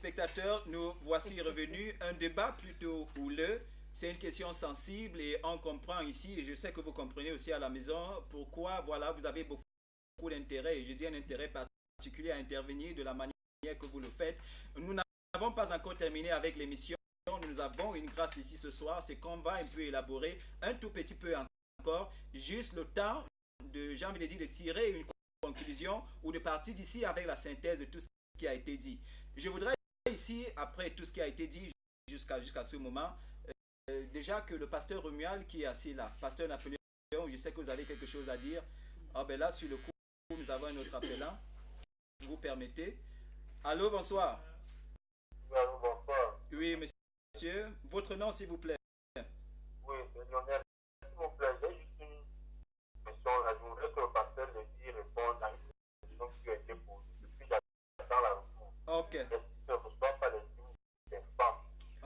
téléspectateurs, nous voici revenus. Un débat plutôt houleux. C'est une question sensible et on comprend ici, et je sais que vous comprenez aussi à la maison, pourquoi voilà, vous avez beaucoup d'intérêt, et je dis un intérêt particulier à intervenir de la manière que vous le faites. Nous n'avons pas encore terminé avec l'émission. Nous avons une grâce ici ce soir, c'est qu'on va un peu élaborer un tout petit peu encore, juste le temps de, j'ai envie de dire, de tirer une conclusion ou de partir d'ici avec la synthèse de tout ce qui a été dit. Je voudrais ici, après tout ce qui a été dit jusqu'à ce moment, déjà que le pasteur Romuald qui est assis là, pasteur Napoléon, je sais que vous avez quelque chose à dire. Ah ben là, sur le coup, nous avons un autre appelant. Vous permettez. Allô, bonsoir. Allô, bonsoir. Oui, monsieur. Votre nom, s'il vous plaît. Oui, c'est Lionel. S'il vous plaît, j'ai juste une question. Là, je voudrais que le pasteur Lévi réponde à une question qui a été posée. Depuis, j'attends la réponse. Ok. Est-ce qu'il ne reçoit pas les signes des femmes?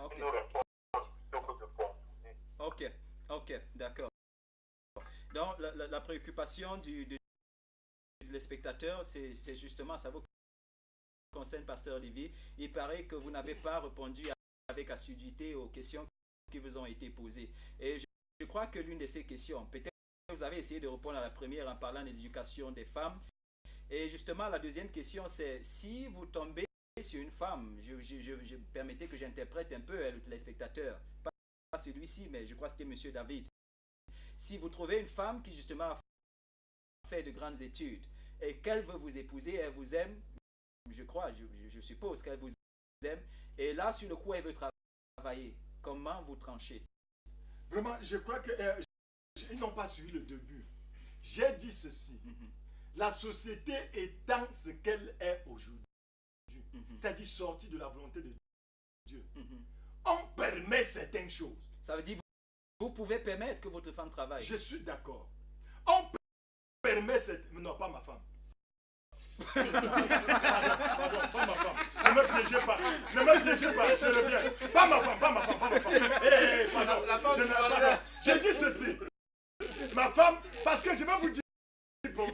Ok. Il nous répond plutôt que de contourner. Ok. Ok. D'accord. Donc, la préoccupation du spectateur, c'est justement, ça vous concerne, pasteur Olivier. Il paraît que vous n'avez pas répondu avec assiduité aux questions qui vous ont été posées. Et je crois que l'une de ces questions, peut-être que vous avez essayé de répondre à la première en parlant de l'éducation des femmes. Et justement, la deuxième question, c'est si vous tombez sur une femme, je permettez que j'interprète un peu le téléspectateur, pas celui-ci, mais je crois que c'était monsieur David. Si vous trouvez une femme qui justement a fait de grandes études et qu'elle veut vous épouser, elle vous aime, je crois, je suppose qu'elle vous aime, et là, sur le coup, elle veut travailler. Comment vous tranchez? Vraiment, je crois qu'ils n'ont pas suivi le début. J'ai dit ceci. La société étant ce qu'elle est aujourd'hui, c'est-à-dire sortie de la volonté de Dieu, on permet certaines choses. Ça veut dire vous pouvez permettre que votre femme travaille. Je suis d'accord. On permet cette... Non, pas ma femme. Pardon, pas ma femme. Ne me piégez pas. Ne me piégez pas, je reviens. Pas ma femme, pas ma femme, pas ma femme. Pardon. Je dis ceci. Ma femme, parce que je vais vous dire,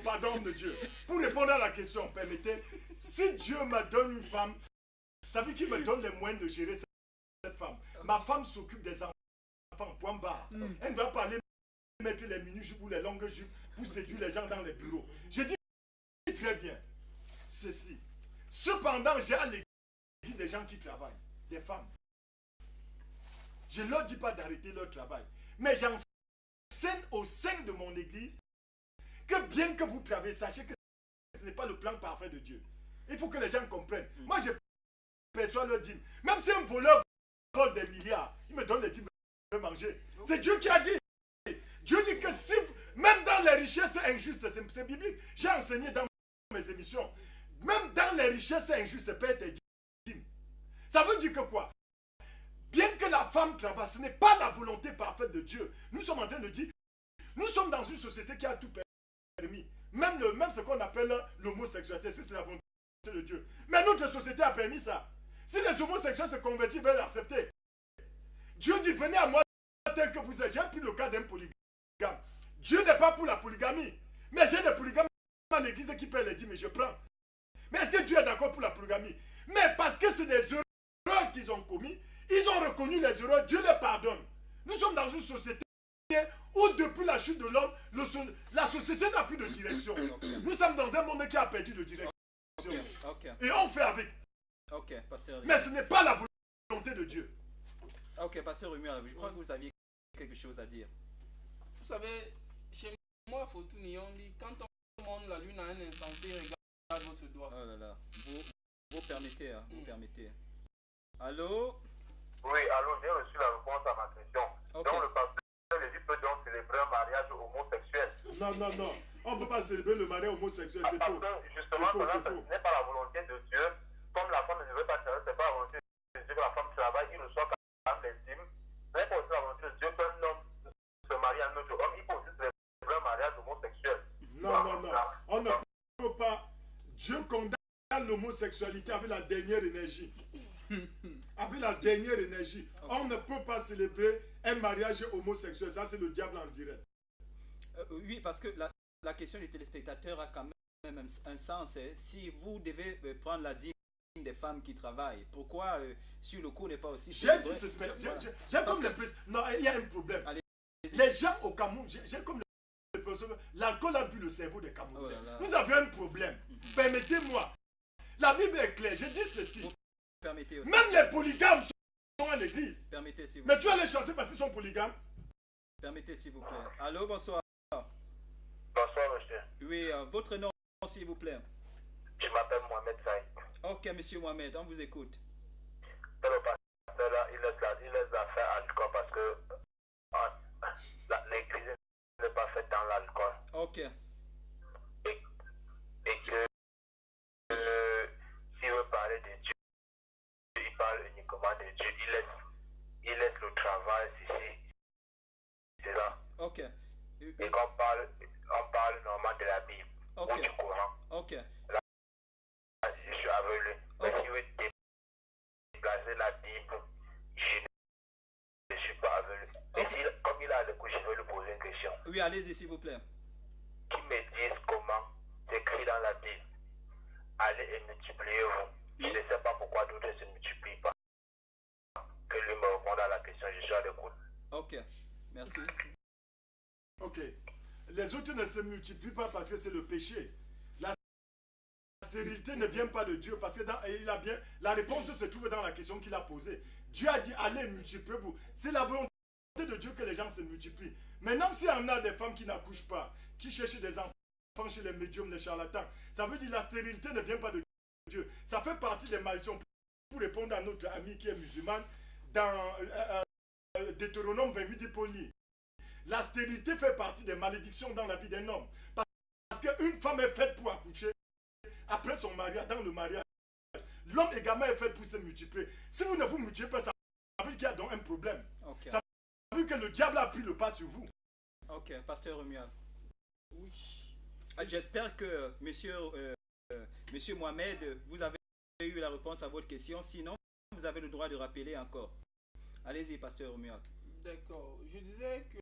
pardon de Dieu, pour répondre à la question, permettez, si Dieu me donne une femme, ça veut dire qu'il me donne les moyens de gérer cette femme. Ma femme s'occupe des enfants, point barre. Elle ne va pas aller mettre les mini-jupes ou les longues jupes pour séduire les gens dans les bureaux. Je dis très bien ceci. Cependant, j'ai à l'église des gens qui travaillent, des femmes. Je ne leur dis pas d'arrêter leur travail, mais j'enseigne au sein de mon église que bien que vous travaillez, sachez que ce n'est pas le plan parfait de Dieu. Il faut que les gens comprennent. Moi, je perçois leur dîme. Même si un voleur vole des milliards, il me donne les dîmes de manger. C'est Dieu qui a dit. Dieu dit que si, même dans les richesses injustes, c'est biblique. J'ai enseigné dans mes émissions. Même dans les richesses injustes, paie tes dîmes. Ça veut dire que quoi? Bien que la femme travaille, ce n'est pas la volonté parfaite de Dieu. Nous sommes en train de dire, nous sommes dans une société qui a tout permis. Même ce qu'on appelle l'homosexualité, c'est la volonté de Dieu. Mais notre société a permis ça. Si les homosexuels se convertissent, ils veulent l'accepter. Dieu dit, venez à moi tel que vous êtes. J'ai pris le cas d'un polygame. Dieu n'est pas pour la polygamie. Mais j'ai des polygames à l'église qui paient les dîmes, mais je prends. Mais est-ce que Dieu est d'accord pour la polygamie? Mais parce que c'est des erreurs qu'ils ont commis, ils ont reconnu les erreurs, Dieu les pardonne. Nous sommes dans une société où depuis la chute de l'homme, la société n'a plus de direction. Nous sommes dans un monde qui a perdu de direction. Et on fait avec. Mais ce n'est pas la volonté de Dieu. Ok, pasteur Romuald, je crois que vous aviez quelque chose à dire. Vous savez, chez moi, Fortuny, on dit quand on monte la lune à un insensé, regarde votre doigt. Oh là là, vous permettez, hein, vous permettez. Allô? Oui, allô, j'ai reçu la réponse à ma question. Okay. Donc, le pasteur Lévi peut donc célébrer un mariage homosexuel. Non. On ne peut pas célébrer le mariage homosexuel, c'est faux. Parce que, justement, ce n'est pas la volonté de Dieu. Comme la femme ne veut pas travailler, ce n'est pas la volonté de Dieu que la femme travaille, il reçoit quand même les dîmes. Ce n'est pas aussi la volonté de Dieu qu'un homme se marie à un autre homme. Il faut aussi célébrer un mariage homosexuel. Non. On ne peut pas. Dieu condamne l'homosexualité avec la dernière énergie. Avec la dernière énergie. On ne peut pas célébrer un mariage homosexuel. Ça, c'est le diable en direct. Oui, parce que la question du téléspectateur a quand même un sens. Si vous devez prendre la dîme discipline des femmes qui travaillent. Pourquoi sur le coup n'est pas aussi J'ai célébré? dit ceci, Voilà. j'ai comme l'impression. Non, il y a un problème. Allez, Les gens au Cameroun, j'ai comme l'impression que l'alcool a bu le cerveau des Camerounais. Oh là là. Nous avons un problème. Permettez-moi. La Bible est claire. Je dis ceci. Vous permettez aussi. Même les polygames sont à l'église. Permettez s'il vous Mais plaît. tu as les chancer parce qu'ils sont polygames. Permettez s'il vous plaît. Allô, bonsoir. Bonsoir, monsieur. Oui, votre nom s'il vous plaît. Je m'appelle Mohamed Saïd. Ok, monsieur Mohamed, on vous écoute. Le pasteur là, il laisse affaires à l'alcool parce que l'église n'est pas faite dans l'alcool. Ok, Et que s'il veut parler de Dieu, il parle uniquement de Dieu. Il laisse le travail ici. C'est là. ok, Et qu'on parle normalement de la Bible ok, ou du Coran. ok, Je suis aveuglé. Mais Ok. s'il veut déplacer la Bible, je ne suis pas aveuglé. Et Ok. comme il a le coup, je vais lui poser une question. oui, allez-y s'il vous plaît. Qui me dise comment c'est écrit dans la Bible. Allez et multipliez-vous. Je ne sais pas pourquoi d'autres ne se multiplient pas. Que lui me réponde à la question, je suis à l'écoute. Ok, merci. Ok. Les autres ne se multiplient pas parce que c'est le péché. La stérilité ne vient pas de Dieu parce que la réponse se trouve dans la question qu'il a posée. Dieu a dit allez multipliez-vous. C'est la volonté de Dieu que les gens se multiplient. Maintenant, s'il y en a des femmes qui n'accouchent pas, qui cherchent des enfants chez les médiums, les charlatans, ça veut dire que la stérilité ne vient pas de Dieu. Ça fait partie des malédictions. Pour répondre à notre ami qui est musulman, dans Deutéronome 28 dit Paul lit, la stérilité fait partie des malédictions dans la vie d'un homme. Parce qu'une femme est faite pour accoucher après son mariage, dans le mariage. L'homme également est fait pour se multiplier. Si vous ne vous multipliez pas, ça veut dire qu'il y a donc un problème. Ok, Ça veut dire que le diable a pris le pas sur vous. ok, pasteur Romuald. Oui. J'espère que monsieur Mohamed, vous avez eu la réponse à votre question. Sinon, vous avez le droit de rappeler encore. Allez-y, pasteur Romuald. D'accord. Je disais que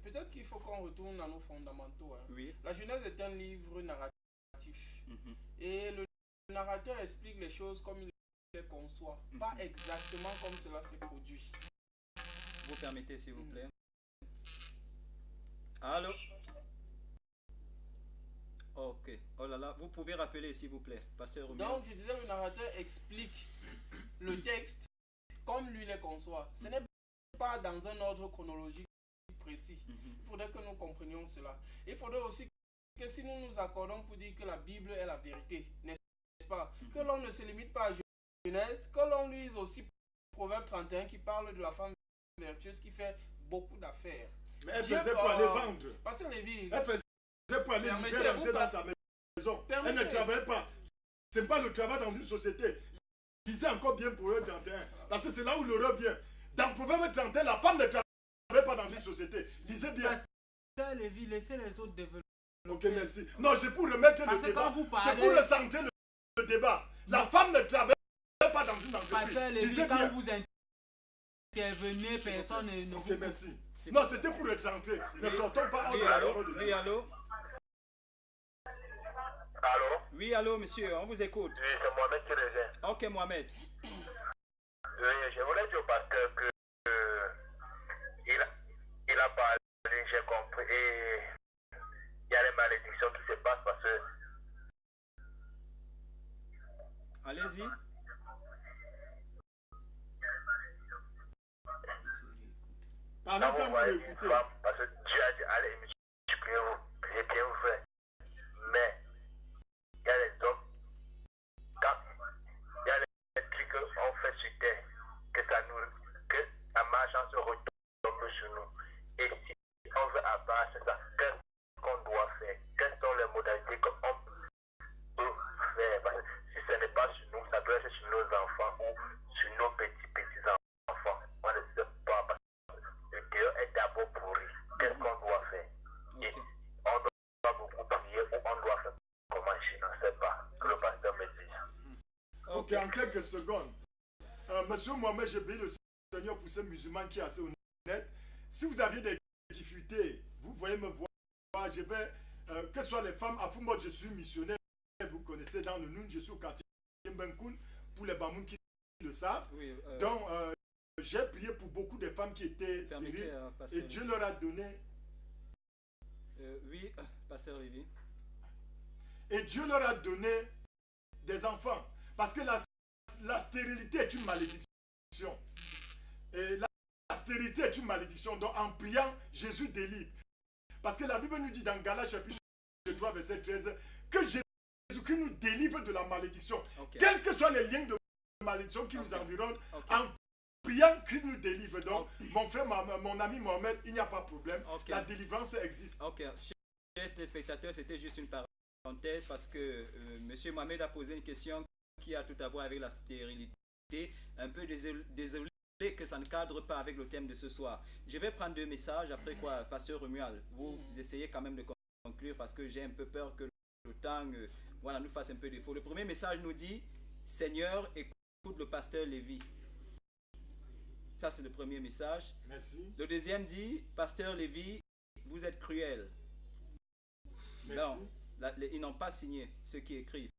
peut-être qu'il faut qu'on retourne à nos fondamentaux. Hein. Oui. La Genèse est un livre narratif. Mhm. Et le narrateur explique les choses comme il les conçoit. Pas exactement comme cela s'est produit. Vous permettez, s'il vous plaît. Allô? Ok. Oh là là, vous pouvez rappeler, s'il vous plaît, pasteur Romuald. Donc, je disais, le narrateur explique le texte comme lui les conçoit. Ce n'est pas dans un ordre chronologique précis. Mhm. Il faudrait que nous comprenions cela. Il faudrait aussi que si nous nous accordons pour dire que la Bible est la vérité, n'est-ce pas? Que l'on ne se limite pas à Genèse, que l'on lise aussi Proverbe 31 qui parle de la femme vertueuse qui fait beaucoup d'affaires. Mais elle Dieu, faisait pour aller vendre. Pasteur Lévy, Elle faisait pour aller Permettez-vous rentrer dans pas- sa maison. Elle ne Permettez. travaillait pas. Ce n'est pas le travail dans une société. Lisez encore bien Proverbe 31. Parce que c'est là où l'horreur vient. Dans Proverbe 31, la femme ne travaille pas dans une société. Lisez bien. Pasteur Lévy, laissez les autres développer. Ok, merci. Non, c'est pour remettre Parce le que débat. quand vous C'est parlez- pour recentrer le débat. La femme ne travaille pas dans une entreprise. Pasteur Lévy, Lisez quand bien. vous intervenez, personne ne Ok, vous... merci. Non, c'était pour recentrer. Ne sortons pas hors Oui, de la allô? parole de Oui, Dieu. allô? Allô? Oui, allô, monsieur, on vous écoute. Oui, c'est Mohamed qui revient. Ok, Mohamed. Oui, je voulais dire au pasteur que il a parlé, j'ai compris, et il y a les malédictions qui se passent parce que Allez-y. Parlez quand sans vous vous voyez une écouter. femme, parce que Dieu a dit allez multipliez-vous, c'est bien vrai. Mais il y a les hommes, quand il y a les trucs qu'on fait sur terre, que que la malchance retombe sur nous. Et si on veut abattre ça, qu'est-ce qu'on doit faire? Quelles sont les modalités qu'on peut faire? Parce que si ce n'est pas sur nous, ça doit être sur nos enfants ou sur nos petits-enfants. On ne sait pas parce que le Dieu est d'abord pourri. Qu'est-ce qu'on doit faire? Et Ok. on doit beaucoup prier ou on doit faire comment je ne sais pas. Que le pasteur me dise. Ok, en quelques secondes. Monsieur Mohamed, j'ai béni le Seigneur pour ce musulman qui est assez honnête. Si vous aviez des difficultés, vous voyez me voir, je vais, que ce soit les femmes, à Fumot, je suis missionnaire, vous connaissez dans le Noun, je suis au quartier Mbenkoun. pour les Bamoun qui le savent. Oui, Donc, j'ai prié pour beaucoup de femmes qui étaient stériles. Et Dieu leur a donné. Oui, pasteur Lévi. Et Dieu leur a donné des enfants. Parce que la stérilité est une malédiction. Et la stérilité est une malédiction. Donc en priant, Jésus délivre. Parce que la Bible nous dit dans Galates chapitre 3, verset 13, que Jésus-Christ nous délivre de la malédiction. Ok. Quels que soient les liens de malédiction qui nous environnent, Ok. en priant, Christ nous délivre. Donc, mon frère, mon ami Mohamed, il n'y a pas de problème. Ok. La délivrance existe. Ok, chers téléspectateurs, c'était juste une parenthèse parce que Monsieur Mohamed a posé une question qui a tout à voir avec la stérilité. Un peu désolé que ça ne cadre pas avec le thème de ce soir. Je vais prendre 2 messages, après quoi, pasteur Romuald, vous essayez quand même de conclure parce que j'ai un peu peur que le temps voilà, nous fasse un peu défaut. Le premier message nous dit, Seigneur, écoute le pasteur Lévi. Ça, c'est le premier message. Merci. Le deuxième dit, pasteur Lévi, vous êtes cruel. Merci. Non, ils n'ont pas signé ce qui écrivent.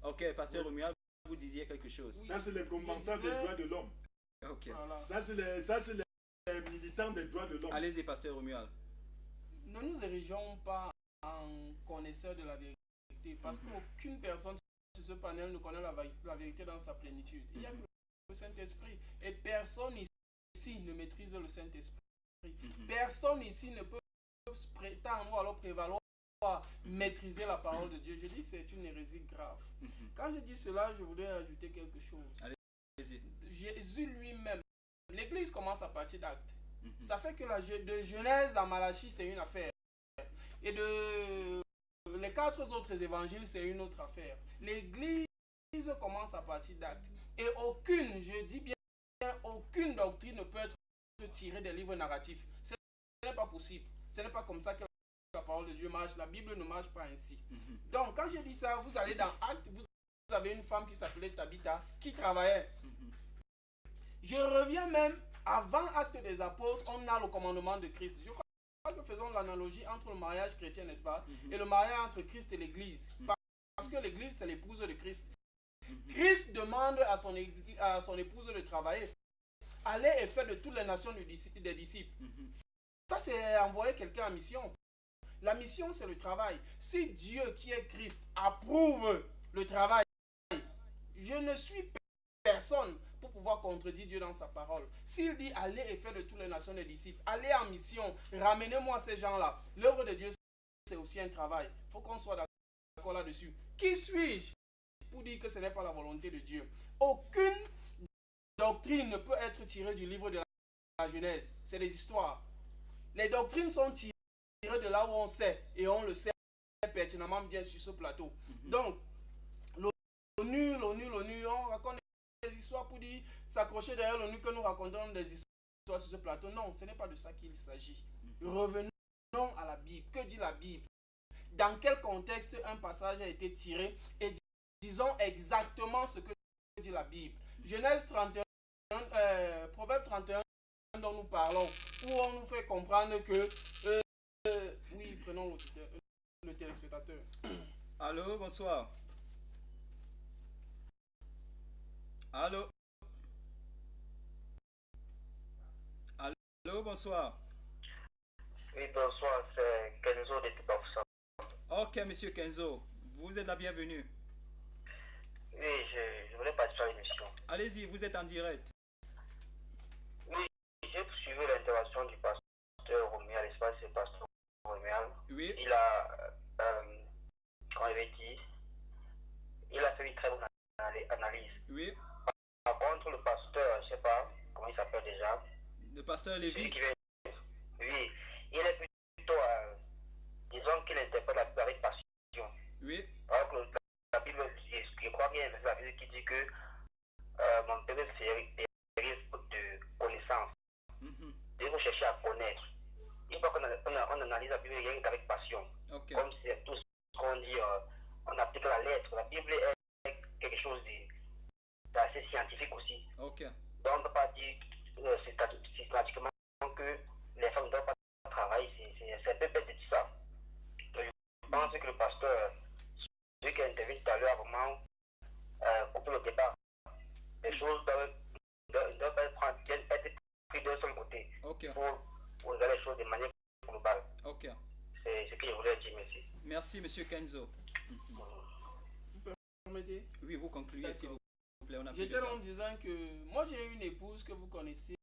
Ok, pasteur Romuald, vous disiez quelque chose. Ça, c'est les commentaires des droits de l'homme. Ok. Voilà. Ça, c'est les militants des droits de l'homme. Allez-y, pasteur Romuald. Ne nous érigeons pas en connaisseurs de la vérité, parce qu'aucune personne sur ce panel ne connaît la vérité dans sa plénitude. Il y a que le Saint-Esprit. Et personne ici ne maîtrise le Saint-Esprit. Personne ici ne peut prétendre ou alors prévaloir maîtriser la parole de Dieu. Je dis c'est une hérésie grave. Quand je dis cela, je voudrais ajouter quelque chose. Allez-y. Jésus lui-même, l'église commence à partir d'Actes. Ça fait que de Genèse à Malachie, c'est une affaire. Et de les 4 autres évangiles, c'est une autre affaire. L'église commence à partir d'Actes. Et aucune, je dis bien, aucune doctrine ne peut être tirée des livres narratifs. Ce n'est pas possible. Ce n'est pas comme ça que la parole de Dieu marche. La Bible ne marche pas ainsi. Donc, quand je dis ça, vous allez dans Actes, vous avez une femme qui s'appelait Tabitha, qui travaillait. Je reviens même avant Actes des Apôtres, on a le commandement de Christ. Je crois que faisons l'analogie entre le mariage chrétien, n'est-ce pas, et le mariage entre Christ et l'Église. Parce que l'Église, c'est l'épouse de Christ. Christ demande à son épouse de travailler. Allez et faites de toutes les nations des disciples. Ça, c'est envoyer quelqu'un en mission. La mission, c'est le travail. Si Dieu, qui est Christ, approuve le travail, je ne suis personne pour pouvoir contredire Dieu dans sa parole. S'il dit allez et faites de toutes les nations des disciples, allez en mission, ramenez-moi ces gens-là. L'œuvre de Dieu, c'est aussi un travail. Il faut qu'on soit d'accord là-dessus. Qui suis-je pour dire que ce n'est pas la volonté de Dieu? Aucune doctrine ne peut être tirée du livre de la Genèse. C'est des histoires. Les doctrines sont tirées de là où on sait, et on le sait pertinemment bien sur ce plateau. Donc, l'ONU, on raconte des histoires pour dire s'accrocher derrière l'ONU que nous racontons des histoires sur ce plateau. Non, ce n'est pas de ça qu'il s'agit. Revenons à la Bible. Que dit la Bible? Dans quel contexte un passage a été tiré? Et disons exactement ce que dit la Bible. Genèse 31, Proverbe 31 dont nous parlons, où on nous fait comprendre que oui, prenons le téléspectateur. Allô, bonsoir. Allô. Allô, bonsoir. Oui, bonsoir, c'est Kenzo de Tibafsa. Ok, monsieur Kenzo, vous êtes la bienvenue. Oui, je voulais participer à l'émission. Allez-y, vous êtes en direct. Oui, j'ai suivi l'intervention du pasteur Romuald, l'espace c'est pasteur Romuald. Oui. Il a, quand il avait dit, il a fait une très bonne analyse. Oui. Par contre, le pasteur, je ne sais pas comment il s'appelle déjà. Le pasteur Lévi. Oui, il est plutôt, disons qu'il interprète la Bible avec passion. Oui. Alors que la Bible, je crois qu'il y a la Bible qui dit que mon peuple c'est de connaissance. Il faut chercher à connaître. Il faut qu'on analyse la Bible rien qu'avec passion. Okay. Comme c'est tout ce qu'on dit, on applique la lettre. La Bible est quelque chose d'assez scientifique aussi. Okay. Donc on ne peut pas dire systématiquement que les femmes ne doivent pas travailler. C'est un peu bête de dire ça. Donc, je pense que le pasteur, celui qui a interviewé tout à l'heure, a vraiment coupé le débat. Merci, monsieur Kenzo. Permettez. Oui, vous concluez, s'il vous plaît. On a plus de J'étais temps. en disant que moi j'ai une épouse que vous connaissez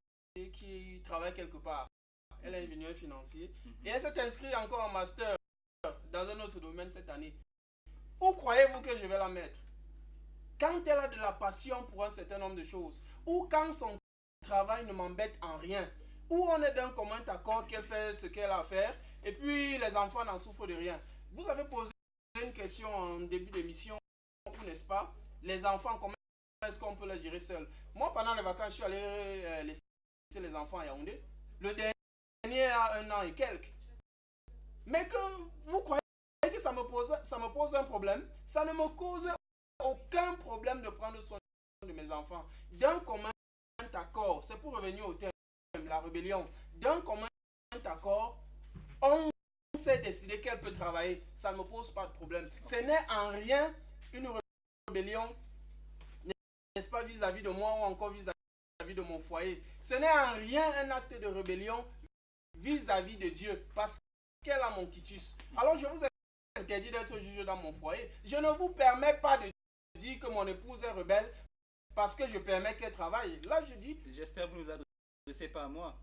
qui travaille quelque part. Elle est ingénieure financier et elle s'est inscrite encore en master dans un autre domaine cette année. Où croyez-vous que je vais la mettre? Quand elle a de la passion pour un certain nombre de choses, ou quand son travail ne m'embête en rien, ou on est d'un commun accord qu'elle fait ce qu'elle a à faire, et puis les enfants n'en souffrent de rien. Vous avez posé une question en début d'émission, n'est-ce pas? Les enfants, comment est-ce qu'on peut les gérer seuls? Moi, pendant les vacances, je suis allé laisser les enfants à Yaoundé. Le dernier a 1 an et quelques. Mais que vous croyez que ça me pose un problème? Ça ne me cause aucun problème de prendre soin de mes enfants. D'un commun accord, c'est pour revenir au thème, la rébellion. D'un commun accord, on s'est décidé qu'elle peut travailler. Ça ne me pose pas de problème. Ce n'est en rien une rébellion, n'est-ce pas, vis-à-vis de moi ou encore vis-à-vis de mon foyer. Ce n'est en rien un acte de rébellion vis-à-vis de Dieu, parce qu'elle a mon quitus. Alors je vous ai interdit d'être juge dans mon foyer. Je ne vous permets pas de dire que mon épouse est rebelle parce que je permets qu'elle travaille. Là je dis... J'espère que vous ne vous adressez pas à moi.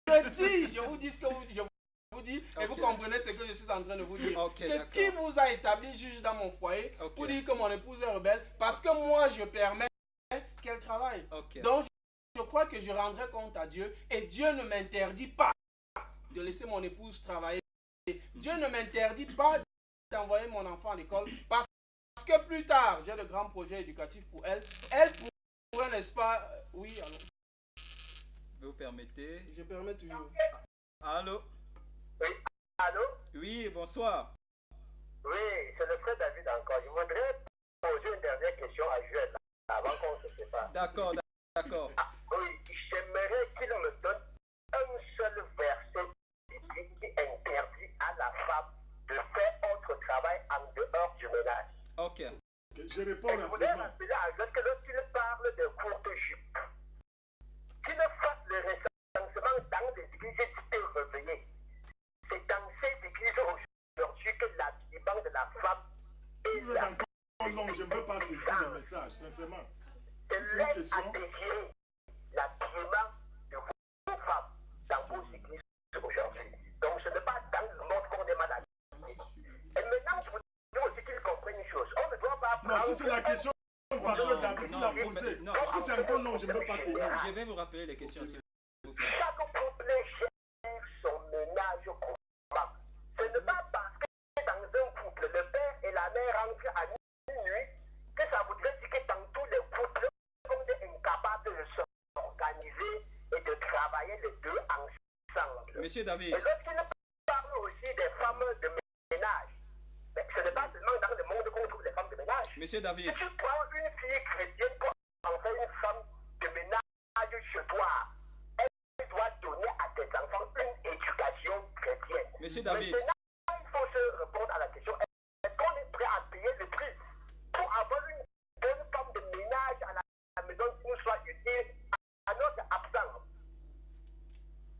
je vous dis ce que je vous dis, et Ok. vous comprenez ce que je suis en train de vous dire. Ok, Que d'accord. qui vous a établi juge dans mon foyer Ok. pour dire que mon épouse est rebelle parce que moi je permets qu'elle travaille. Ok. Donc je crois que je rendrai compte à Dieu et Dieu ne m'interdit pas de laisser mon épouse travailler. Dieu ne m'interdit pas d'envoyer mon enfant à l'école parce que plus tard j'ai de grands projets éducatifs pour elle. Elle pourrait, n'est-ce pas? Oui, alors. Vous permettez? Je permets toujours. Allô? Oui, allô? Oui, bonsoir. Oui, c'est le frère David encore. Je voudrais poser une dernière question à Joël avant qu'on se sépare. D'accord, d'accord. Ah, oui, j'aimerais qu'il me donne un seul verset biblique qui interdit à la femme de faire autre travail en dehors du ménage. Ok. Je réponds Et je voudrais rapidement. rappeler à Joël que lorsqu'il parle de courtes jupes, qu'il fasse le recensement dans les églises dites réveillées. C'est dans ces églises aujourd'hui que l'habillement de la femme Si est vous êtes la encore long, je ne veux pas saisir le message, sincèrement. c'est C'est une l'aide à question. désirer l'habillement de vos femmes dans vos églises aujourd'hui. Donc ce n'est pas dans le monde qu'on est mal habillé. Et maintenant, il faut aussi qu'ils comprennent une chose. On ne doit pas Non, si c'est la question, pasteur Non, David, non, vous l'a non, posée. non. Si c'est encore long, je ne veux pas tenir. Je vais vous rappeler les questions, s'il vous plaît. chaque couple gère son ménage comment. Ce n'est pas parce que dans un couple, le père et la mère rentrent à minuit que ça voudrait dire que dans tous les couples, on est incapable de s'organiser et de travailler les deux ensemble. Monsieur David. Et lorsqu'il parle aussi des femmes de ménage, mais ce n'est pas seulement dans le monde qu'on trouve les femmes de ménage. Monsieur Si David. tu prends une fille chrétienne pour en faire une femme de ménage chez toi, elle doit donner à tes enfants une éducation chrétienne. Monsieur David. Maintenant, il faut se répondre à la question, est-ce qu'on est prêt à payer le prix pour avoir une bonne femme de ménage à la maison qui nous soit utile à notre absence?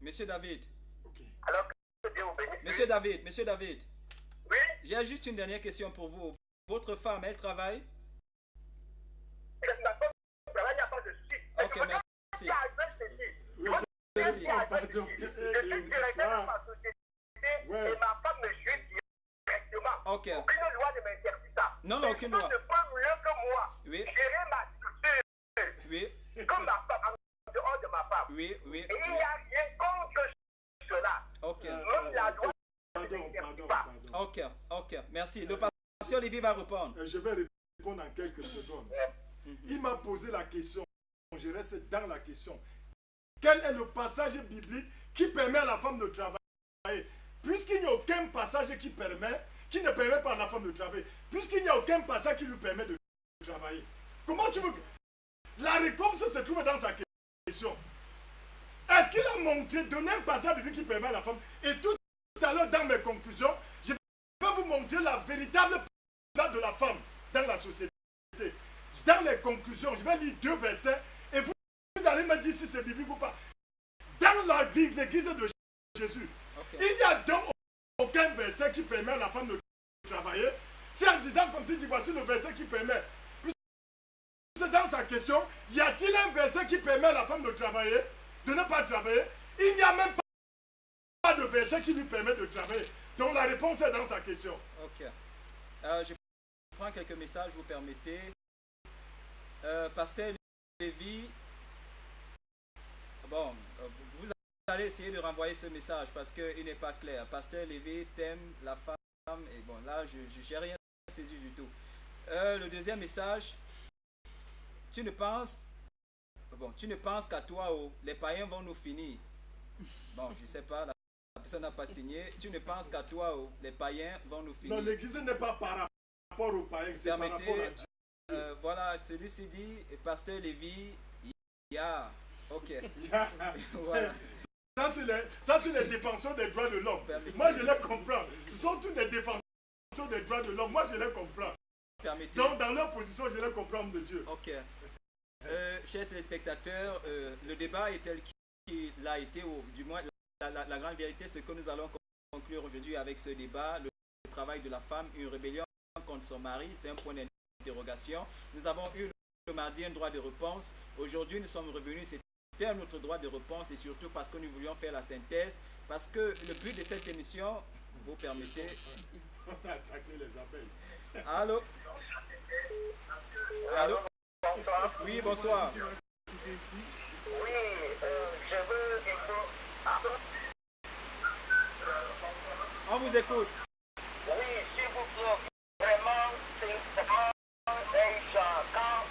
Monsieur David. Ok. Alors que Dieu vous bénisse. Monsieur David. Monsieur David. Oui, J'ai juste une dernière question pour vous. Votre femme, elle travaille? ma femme travaille, il n'y a pas de souci. Ok, merci. Oui, Merci. pardon. Je suis directeur de ma société Ouais. et ma femme me suit directement. Ok. Aucune loi ne m'interdit ça. Non, non, aucune loi. Personne ne peut mieux que moi Oui. gérer ma structure Oui, comme ma femme, en dehors de ma femme. oui, oui. Et il n'y a rien contre cela. Ok, Même la loi ne Pardon, m'interdit pardon, pas. pardon. ok, ok. Merci. Le pasteur Olivier va répondre. Je vais répondre en quelques secondes. Il m'a posé la question. Je reste dans la question. Quel est le passage biblique qui permet à la femme de travailler? Puisqu'il n'y a aucun passage qui ne permet pas à la femme de travailler. Puisqu'il n'y a aucun passage qui lui permet de travailler. Comment tu veux que... La réponse se trouve dans sa question. Est-ce qu'il a montré, donné un passage biblique qui permet à la femme? Et tout à l'heure, dans mes conclusions, je vais vous montrer la véritable place de la femme dans la société. Dans les conclusions, je vais lire 2 versets et vous allez me dire si c'est biblique ou pas. Dans l'église de Jésus, Ok. il n'y a donc aucun aucun verset qui permet à la femme de travailler. C'est en disant comme si tu voici le verset qui permet. Puisque dans sa question, y a-t-il un verset qui permet à la femme de travailler, de ne pas travailler? Il n'y a même pas de verset qui lui permet de travailler. Donc la réponse est dans sa question. Ok. Je prends quelques messages, vous permettez. Pasteur Lévy, bon, vous allez essayer de renvoyer ce message parce qu'il n'est pas clair. Pasteur Lévy t'aime la femme, et bon, là, je n'ai rien saisi du tout. Le deuxième message, tu ne penses qu'à toi, oh, les païens vont nous finir. Bon, je ne sais pas, la personne n'a pas signé. Tu ne penses qu'à toi, oh, les païens vont nous finir. Non, l'église n'est pas par rapport aux païens, c'est par rapport à Dieu. Voilà, celui-ci dit, Pasteur Lévy, ya, ok. Voilà. Ça, c'est les défenseurs des droits de l'homme. Moi, je les comprends. Ce sont tous des défenseurs des droits de l'homme. Moi, je les comprends. Donc, dans leur position, je les comprends de Dieu. Ok. Chers téléspectateurs, le débat est tel qu'il a été, ou du moins, la grande vérité, ce que nous allons conclure aujourd'hui avec ce débat, le travail de la femme, une rébellion contre son mari, c'est un point d'interrogation. Nous avons eu le mardi un droit de réponse. Aujourd'hui, nous sommes revenus, c'était un autre droit de réponse et surtout parce que nous voulions faire la synthèse, parce que le but de cette émission, vous permettez... On a attaqué les appels. Allô? Allô? Bonsoir. Oui, bonsoir. Oui, je veux On vous écoute. Oui, s'il vous plaît, vraiment, c'est vraiment un genre. Quand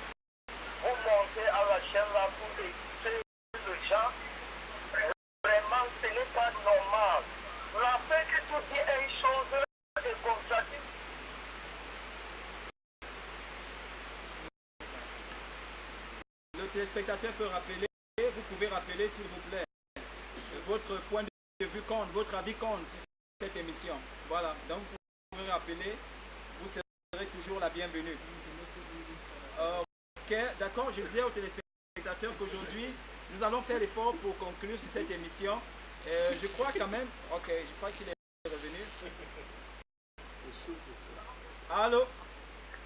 vous montez à la chaîne là pour écouter le gens, vraiment, ce n'est pas normal. La fait que tu dis une chose et comme ça, Le téléspectateur peut rappeler, vous pouvez rappeler s'il vous plaît, votre point de vue compte, votre avis compte sur cette émission. Voilà, donc vous pouvez rappeler, vous serez toujours la bienvenue. Ok, d'accord, je disais aux téléspectateurs qu'aujourd'hui, nous allons faire l'effort pour conclure sur cette émission. Je crois quand même, ok, je crois qu'il est revenu. Allô?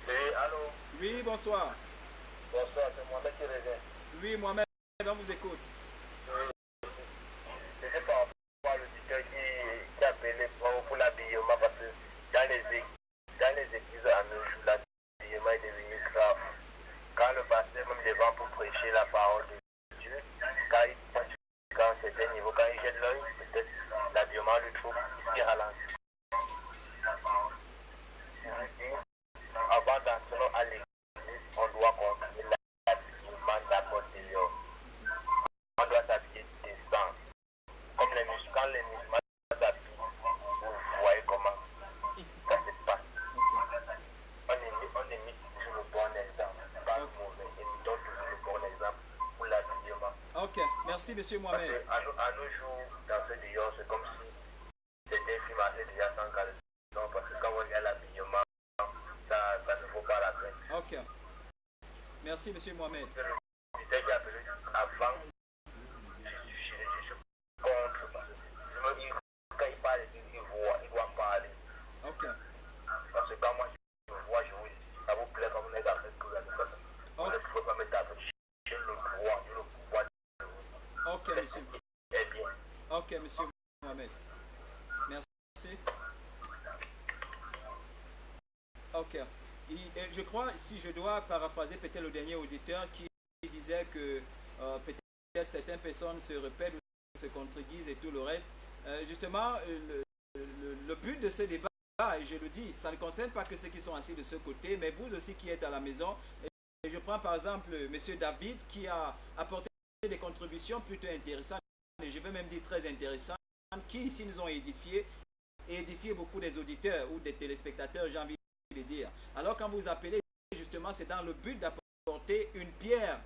oui, allô, Oui, bonsoir. bonsoir, c'est moi qui revient. Oui, moi-même, on vous écoute. C'est par rapport à l'auditeur qui appelait pour l'habillement parce que dans les églises à nos jours, l'habillement est devenu grave. Quand le pasteur même devant pour prêcher la parole de Dieu, quand c'est un niveau, quand il jette l'œil, peut-être l'habillement le trouve, il se ralentit. Avant d'entrer à l'église, on doit continuer l'habillement d'abord de l'homme. On doit s'habiller décent. Comme les musulmans, quand les musulmans s'habillent, vous voyez comment ça se passe. On émet toujours le bon exemple, pas le mauvais, et nous donne toujours le bon exemple pour l'habillement. Ok, merci monsieur Parce Mohamed. qu'à nos jours, dans ce dehors, c'est comme si c'était un film assez déjà sans caleçon, parce que quand on regarde l'habillement, ça ne vaut pas la peine. Ok. Merci monsieur Mohamed. C'était qui a appelé avant, je suis contre, parce que quand il parle, il doit parler. Ok. Parce que quand moi je vois, ça vous plaît comme on est dans cette couleur de personne. Vous ne pouvez pas mettre avec le droit, le pouvoir de vous. Ok monsieur. Eh bien. Ok monsieur Mohamed. Merci. Ok. Je crois, si je dois paraphraser peut-être le dernier auditeur qui disait que peut-être certaines personnes se répètent ou se contredisent et tout le reste. Justement, le but de ce débat, et je le dis, ça ne concerne pas que ceux qui sont assis de ce côté, mais vous aussi qui êtes à la maison. Et je prends par exemple M. David qui a apporté des contributions plutôt intéressantes, et je vais même dire très intéressantes, qui ici nous ont édifié et édifié beaucoup des auditeurs ou des téléspectateurs, j'ai envie de dire. Alors quand vous appelez, justement, c'est dans le but d'apporter une pierre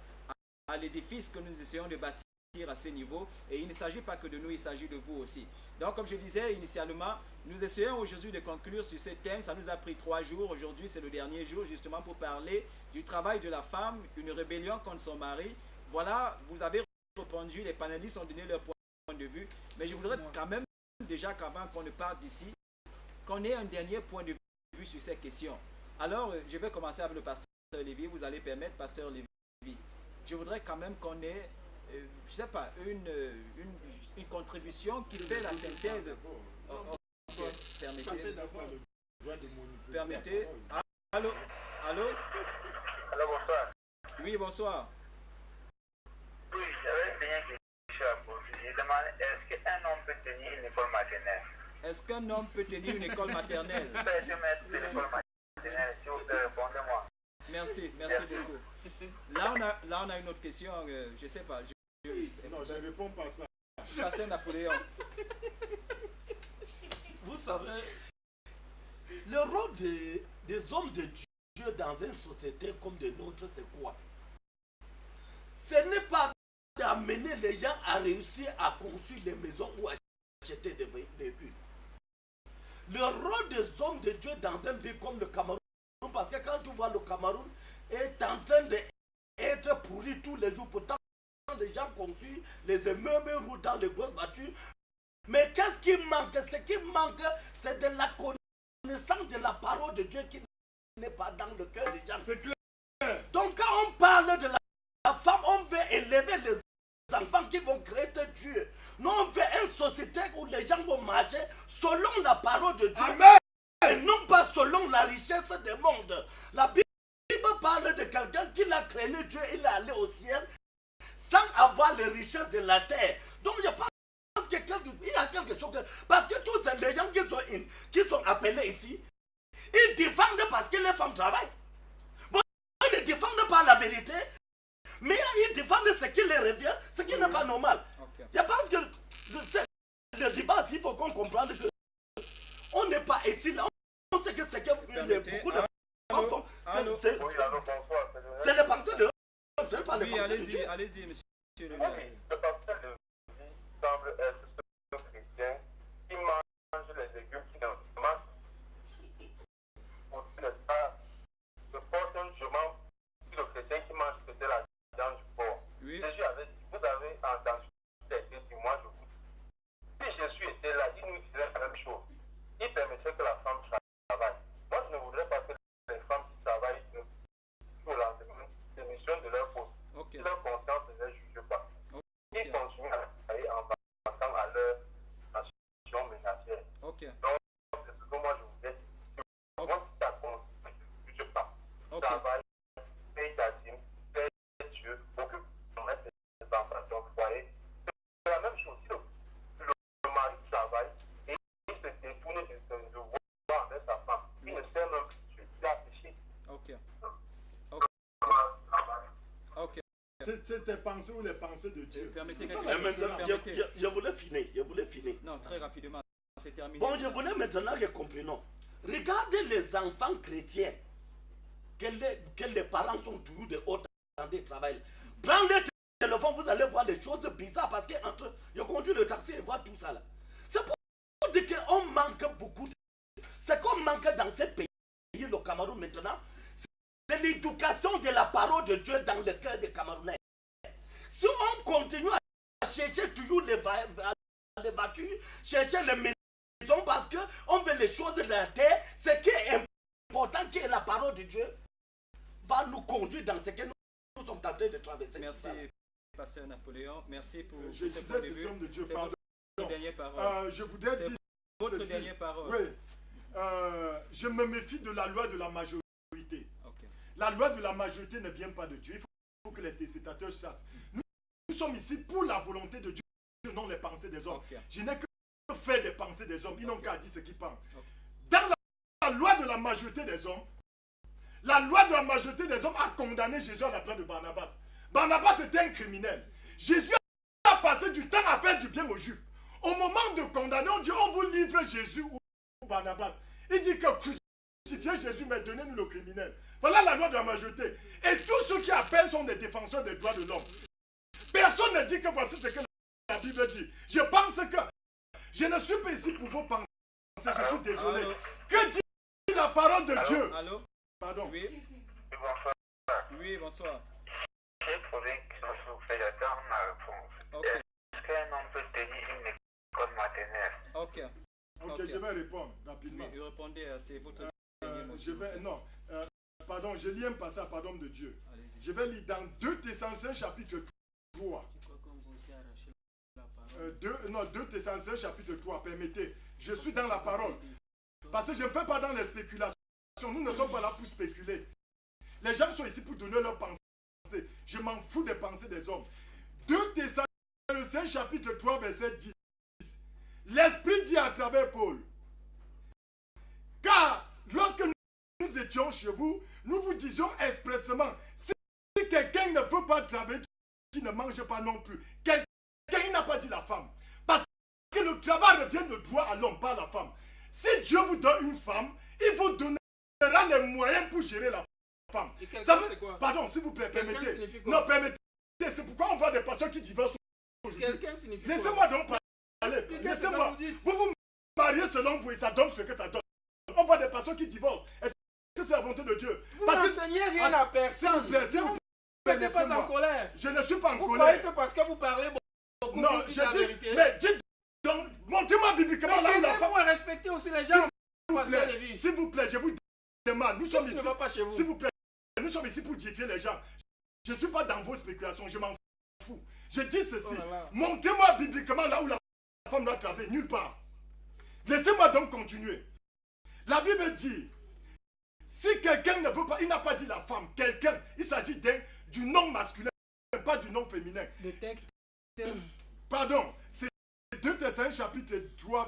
à l'édifice que nous essayons de bâtir à ce niveau. Et il ne s'agit pas que de nous, il s'agit de vous aussi. Donc, comme je disais initialement, nous essayons aujourd'hui de conclure sur ce thème. Ça nous a pris 3 jours. Aujourd'hui, c'est le dernier jour, justement, pour parler du travail de la femme, une rébellion contre son mari. Voilà, vous avez répondu, les panélistes ont donné leur point de vue. Mais je voudrais quand même, déjà qu'avant qu'on ne parte d'ici, qu'on ait un dernier point de vue sur ces questions. Alors, je vais commencer avec le pasteur Lévy. Vous allez permettre, pasteur Lévy. Je voudrais quand même qu'on ait, je ne sais pas, une contribution qui fait la synthèse. Ok, permettez. Permettez. Allô? Allô? Alors, bonsoir. Oui, bonsoir. Oui, j'avais une dernière question à poser. Je demande, est-ce qu'un homme peut tenir une école maternelle? Est-ce qu'un homme peut tenir une école maternelle? Peut-être mettre de l'école maternelle, s'il vous plaît, répondez-moi. Merci beaucoup. Là, on a une autre question, je ne sais pas. Non, je ne réponds pas à ça. Pasteur Napoléon. Vous savez, le rôle des hommes de Dieu dans une société comme de nôtre, c'est quoi? Ce n'est pas d'amener les gens à réussir à construire les maisons ou à acheter des véhicules. Le rôle des hommes de Dieu dans un pays comme le Cameroun, parce que quand tu vois le Cameroun est en train d'être pourri tous les jours, pourtant les gens construisent les immeubles, roulent dans les grosses voitures. Mais qu'est-ce qui manque? Ce qui manque, c'est de la connaissance de la parole de Dieu qui n'est pas dans le cœur des gens. C'est clair. Donc quand on parle de la femme, on veut élever les enfants qui vont créer Dieu. Nous, on veut une société où les gens vont marcher selon la parole de Dieu. Amen. Et non pas selon la richesse du monde. La Bible parle de quelqu'un qui a créé Dieu, il est allé au ciel sans avoir les richesses de la terre. Donc je pense qu'il y a quelque chose. Parce que tous les gens qui sont appelés ici, ils défendent parce que les femmes travaillent. Bon, ils ne défendent pas la vérité, mais ils défendent ce qui leur revient, ce qui n'est pas normal. Okay. Je pense que le débat, il faut qu'on comprenne que on n'est pas ici là. On sait que c'est que beaucoup de femmes font. C'est Oui, alors bonsoir. les pensées de l'homme, c'est pas les Oui, pensées de Dieu. allez-y, monsieur. Oui, le pasteur de vie semble être ce chrétien qui mange les légumes qui n'en mangent pas. Je porte un jugement sur le chrétien qui mange peut-être la viande du porc. Oui. Jésus avait dit, vous avez entendu ce dit, moi je vous dis. Si Jésus était là, il nous dirait la même chose. Il permettrait que la femme travaille. Moi, je ne voudrais pas que les femmes qui travaillent pour la démission de leur poste. Ok. Si leur conscience ne les juge pas. Ok. Ils continuent à travailler en passant à leur nation ménagère. Ok. Donc, c'est ce que moi je voulais dire. Moi, si ta conscience ne juge pas, Ok. travaille, paye ta dîme, paye Dieu, occupe tes enfants dans ton foyer. C'est la même chose. Si le mari travaille et il se détourne de voir avec sa femme, il ne sait même plus Dieu. Il a péché. Ok. Ok. C'est tes pensées ou les pensées de Dieu. Permettez C'est ça, quelques la questions. différence. Permettez. Je voulais finir. Non, très rapidement. C'est terminé. Bon, je voulais maintenant que comprenons. Regardez les enfants chrétiens que les parents sont toujours de haute de travail. Prends le téléphone, vous allez voir des choses bizarres parce que entre je conduis le taxi et vois tout ça là. C'est pour dire qu'on manque beaucoup. C'est qu'on manque dans ce pays, le Cameroun maintenant, c'est l'éducation de la parole de Dieu dans le cœur des Camerounais. Si on continue à chercher toujours les voitures, chercher les maisons parce qu'on veut les choses de la terre, ce qui est important, qui est la parole de Dieu, va nous conduire dans ce que nous sommes en train de traverser. Merci, pasteur Napoléon. Merci pour Je ce disais, point de c'est vue. homme de Dieu, C'est pardon. votre dernière parole. Je voudrais C'est dire votre ceci. dernière parole. Oui. Je me méfie de la loi de la majorité. Ok. La loi de la majorité ne vient pas de Dieu. Il faut que les téléspectateurs sachent. Nous sommes ici pour la volonté de Dieu, non les pensées des hommes. Ok. Je n'ai que fait des pensées des hommes. Ils n'ont qu'à dire ce qu'ils pensent. Ok. Dans la loi de la majorité des hommes, la loi de la majorité des hommes a condamné Jésus à la place de Barnabas. Barnabas était un criminel. Jésus a passé du temps à faire du bien aux Juifs. Au moment de condamner, on dit on vous livre Jésus ou Barnabas. Il dit que crucifiez Jésus, mais donnez-nous le criminel. Voilà la loi de la majorité. Et tous ceux qui appellent sont des défenseurs des droits de l'homme. Personne ne dit que voici ce que la Bible dit. Je pense que je ne suis pas ici pour vos pensées. Je suis désolé. Allô? Que dit la parole de Dieu? Allô? Pardon. Oui. Bonsoir. Oui, bonsoir. J'ai posé une question sur vous, j'attends ma réponse. Ok. Est-ce qu'un homme peut tenir une école maternelle? Ok. Ok, je vais répondre rapidement. Oui, répondez, c'est votre dernier mot. Pardon, je lis un passage, pardon de Dieu. Allez-y. Je vais lire dans 2 Thessaloniciens chapitre 3. 2 Thessaloniciens chapitre 3, permettez. Je suis dans la parole. Parce que je ne fais pas dans les spéculations. Nous ne sommes pas là pour spéculer. Les gens sont ici pour donner leurs pensées. Je m'en fous des pensées des hommes. 2 Thessaloniciens chapitre 3, verset 10. L'Esprit dit à travers Paul, car lorsque nous étions chez vous, nous vous disions expressément, si quelqu'un ne veut pas travailler, qu'il ne mange pas non plus. Quelqu'un n'a pas dit la femme. Parce que le travail revient de droit à l'homme, pas à la femme. Si Dieu vous donne une femme, il vous donnera les moyens pour gérer la femme. Ça veut quoi? Pardon, s'il vous plaît, permettez. Non, permettez. C'est pourquoi on voit des pasteurs qui divorcent aujourd'hui. Quelqu'un signifie quoi? Laissez-moi donc parler. Laissez-moi. Vous mariez selon vous et ça donne ce que ça donne. On voit des personnes qui divorcent. Est-ce que c'est la volonté de Dieu? Vous n'enseignez rien à personne. S'il vous plaît, vous n'êtes pas en colère. Je ne suis pas en vous colère. Vous croyez que parce que vous parlez beaucoup, non, vous dites la vérité? Mais dites donc, montrez-moi bibliquement là où la femme... vous respectez aussi les gens. S'il vous plaît, je vous demande. Nous sommes ici. Ne va pas chez vous? S'il vous plaît, nous sommes ici pour diéter les gens. Je ne suis pas dans vos spéculations, je m'en fous. Je dis ceci. Montrez-moi bibliquement là où la femme doit travailler. Nulle part. Laissez-moi donc continuer. La Bible dit, si quelqu'un ne veut pas, il n'a pas dit la femme, quelqu'un, il s'agit du nom masculin, pas du nom féminin. Le texte. Pardon, c'est 2 Thessaloniciens chapitre 3,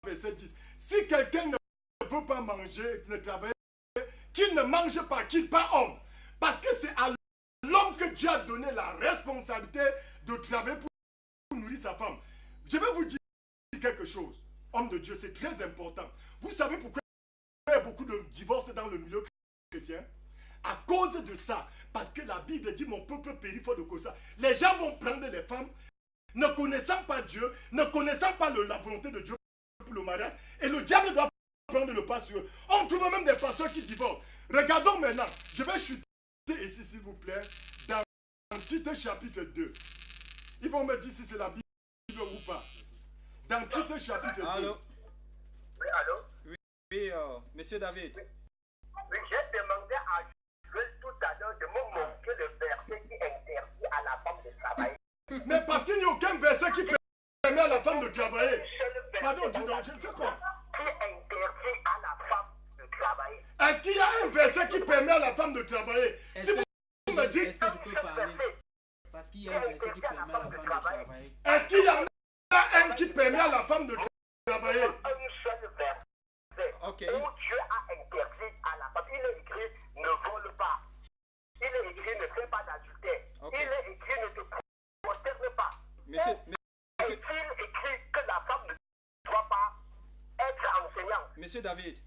verset 10. Si quelqu'un ne veut pas manger, ne travailler, qu'il ne mange pas, qu'il pas homme. Parce que c'est à l'homme que Dieu a donné la responsabilité de travailler pour nourrir sa femme. Je vais vous dire quelque chose. Homme de Dieu, c'est très important. Vous savez pourquoi il y a beaucoup de divorces dans le milieu chrétien? À cause de ça. Parce que la Bible dit mon peuple périt faute de cause ça. Les gens vont prendre les femmes, ne connaissant pas Dieu, ne connaissant pas la volonté de Dieu pour le mariage. Et le diable doit prendre le pas sur eux. On trouve même des pasteurs qui divorcent. Regardons maintenant. Je vais chuter ici, s'il vous plaît, dans Tite chapitre 2. Ils vont me dire si c'est la Bible ou pas. Dans Tite chapitre 2. Allô? Oui, allô? Oui, monsieur David. Oui, j'ai demandé à Joël tout à l'heure de me montrer le verset qui interdit à la femme de travailler. Mais parce qu'il n'y a aucun verset qui permet à la femme de travailler. Pardon, dis donc, je ne sais pas. Qui interdit à la femme de travailler. Est-ce qu'il y a un verset qui permet à la femme de travailler? Si vous me dites... Est-ce que je peux parler? Parce qu'il y a un verset qui permet à la femme de travailler. Est-ce qu'il y en a un qui permet à la femme de travailler? Un seul verset où Dieu a interdit à la femme. Il est écrit ne vole pas. Il est écrit ne fais pas d'adultère. Il est écrit ne te prosterne pas. Monsieur, Est-il écrit que la femme ne doit pas être enseignante? Monsieur David.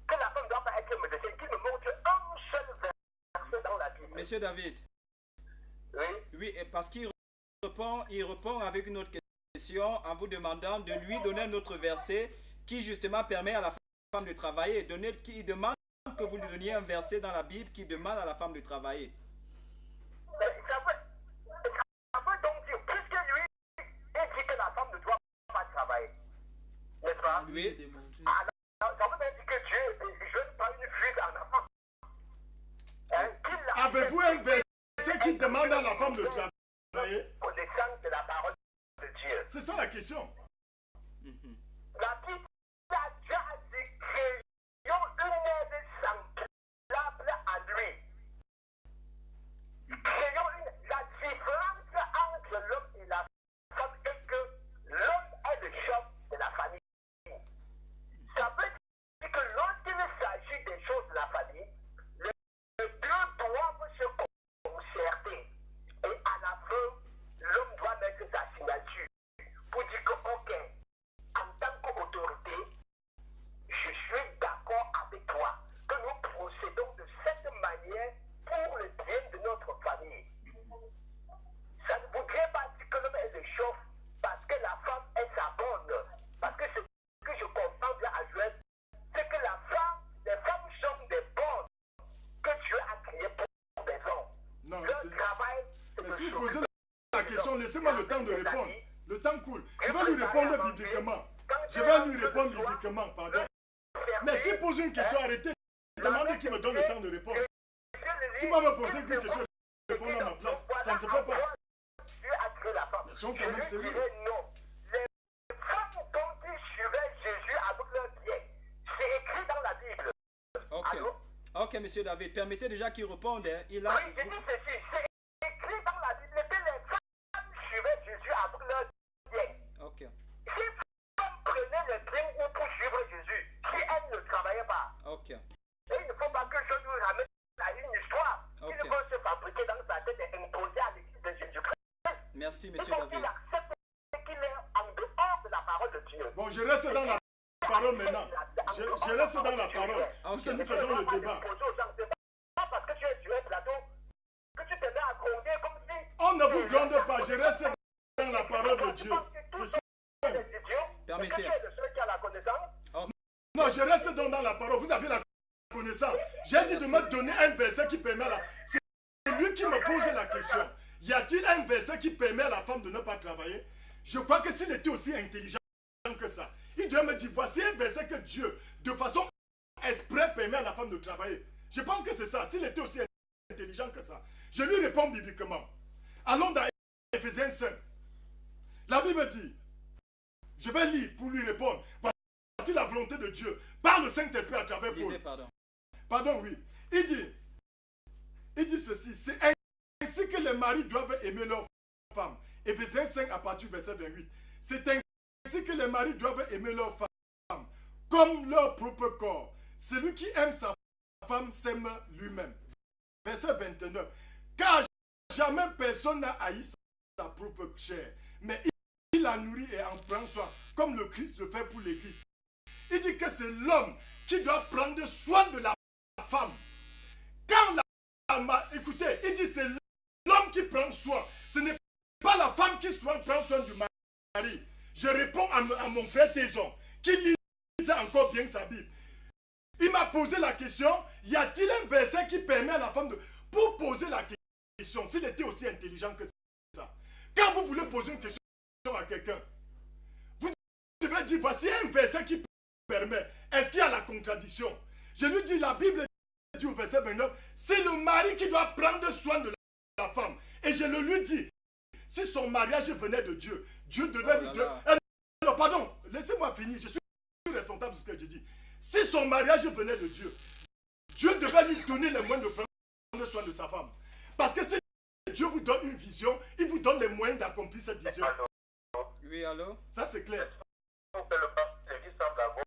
Que la femme ne doit pas être médecin? Qu'il me montre un seul verset dans la Bible. Monsieur David. Oui. Oui, et parce qu'il répond avec une autre question en vous demandant de lui donner un autre verset qui justement permet à la femme de travailler. Qui demande que vous lui donniez un verset dans la Bible qui demande à la femme de travailler. Ça veut donc dire, puisque lui, il dit que la femme ne doit pas travailler. N'est-ce pas? Oui. Alors, ça veut dire que Dieu ne jeune pas une fuite en avant. Avez-vous un verset qui demande à la femme de travailler? Connaissance de la parole de Dieu. C'est ça la question. La Bible a déjà dit créons une aide semblable à lui. Créons la différence entre l'homme et la femme est que l'homme est le chef de la famille. Ça veut dire que lorsqu'il s'agit des choses de la famille, les deux doivent se concerter. Et à la fin, l'homme doit mettre sa signature pour dire que, ok, en tant qu'autorité, je suis d'accord avec toi que nous procédons de cette manière pour le bien de notre famille. Ça ne voudrait pas dire que l'homme est le chef parce que la femme est sa bonne. Parce que ce que je comprends bien à Joël, c'est que les femmes sont des bonnes que Dieu a créées pour des hommes. Non, Le travail, c'est mais si vous posez la question, laissez-moi le temps de répondre. Le temps coule. Je vais lui répondre bibliquement. Quand Je vais lui répondre bibliquement, pardon. Mais s'il pose une question, arrêtez. Demandez qu'il me donne le temps de répondre. Tu vas me poser une question, répondre à ma place. Ça ne se fait pas. Dieu a créé la femme. Ils sont quand même sérieux. Non. Les femmes dont ils suivaient Jésus avec leurs pieds, c'est écrit dans la Bible. Ok. Allô? Ok, monsieur David, permettez déjà qu'il réponde. Hein. Il a... Oui, je dis ceci, c'est écrit dans la Bible que les femmes suivaient Jésus avec leurs pieds. Ok. Si les femmes prenaient le train ou pour suivre Jésus, si elles ne travaillaient pas, Ok. et il ne faut pas que je nous ramène à une histoire Ok. qui va se fabriquer dans sa tête et imposer à l'église de Jésus-Christ. Merci, Il monsieur faut qu'il David. accepte qu'il est en dehors de la parole de Dieu. Bon, je reste dans la parole maintenant. Je reste dans la parole. Ok. Puisque nous faisons le débat. Pas parce que tu es sur un plateau que tu te mets à gronder comme si... On ne vous gronde pas. Je reste dans la parole de Dieu. C'est ça. Permettez. Que tu es le seul qui a la connaissance. Non, je reste donc dans la parole. Vous avez la connaissance. J'ai dit de me donner un verset qui permet la... C'est lui qui me pose la question. Y a-t-il un verset qui permet à la femme de ne pas travailler? Je crois que s'il était aussi intelligent que ça, il doit me dire, voici un verset que Dieu, de façon exprès, permet à la femme de travailler. Je pense que c'est ça. S'il était aussi intelligent que ça. Je lui réponds bibliquement. Allons dans Éphésiens 5. La Bible dit, je vais lire pour lui répondre. Voici la volonté de Dieu par le Saint-Esprit à travers Paul. Lisez, pardon. Pardon, oui. Il dit ceci, c'est ainsi que les maris doivent aimer leurs femmes. Éphésiens 5 à partir du verset 28. C'est ainsi que les maris doivent aimer leurs femmes comme leur propre corps. Celui qui aime sa femme s'aime lui-même. Verset 29. Car jamais personne n'a haï sa propre chair, mais il la nourrit et en prend soin, comme le Christ le fait pour l'Église. Il dit que c'est l'homme qui doit prendre soin de la femme. Quand écoutez, il dit c'est l'homme qui prend soin. Ce n'est pas la femme qui prend soin du mari. Je réponds à mon frère Tézon, qui lisait encore bien sa Bible. Il m'a posé la question, y a-t-il un verset qui permet à la femme de... Pour poser la question, s'il était aussi intelligent que ça. Quand vous voulez poser une question à quelqu'un, vous devez dire, voici un verset qui permet. Est-ce qu'il y a la contradiction? Je lui dis, la Bible dit au verset 29, c'est le mari qui doit prendre soin de la femme. Et je le lui dis, si son mariage venait de Dieu, Dieu devait lui dire... non, pardon, laissez-moi finir, je suis responsable de ce que je dis. Si son mariage venait de Dieu, Dieu devait lui donner les moyens de prendre soin de sa femme. Parce que si Dieu vous donne une vision, il vous donne les moyens d'accomplir cette vision. Oui, allô? Ça, c'est clair. Pour que le pasteur qui semble avoir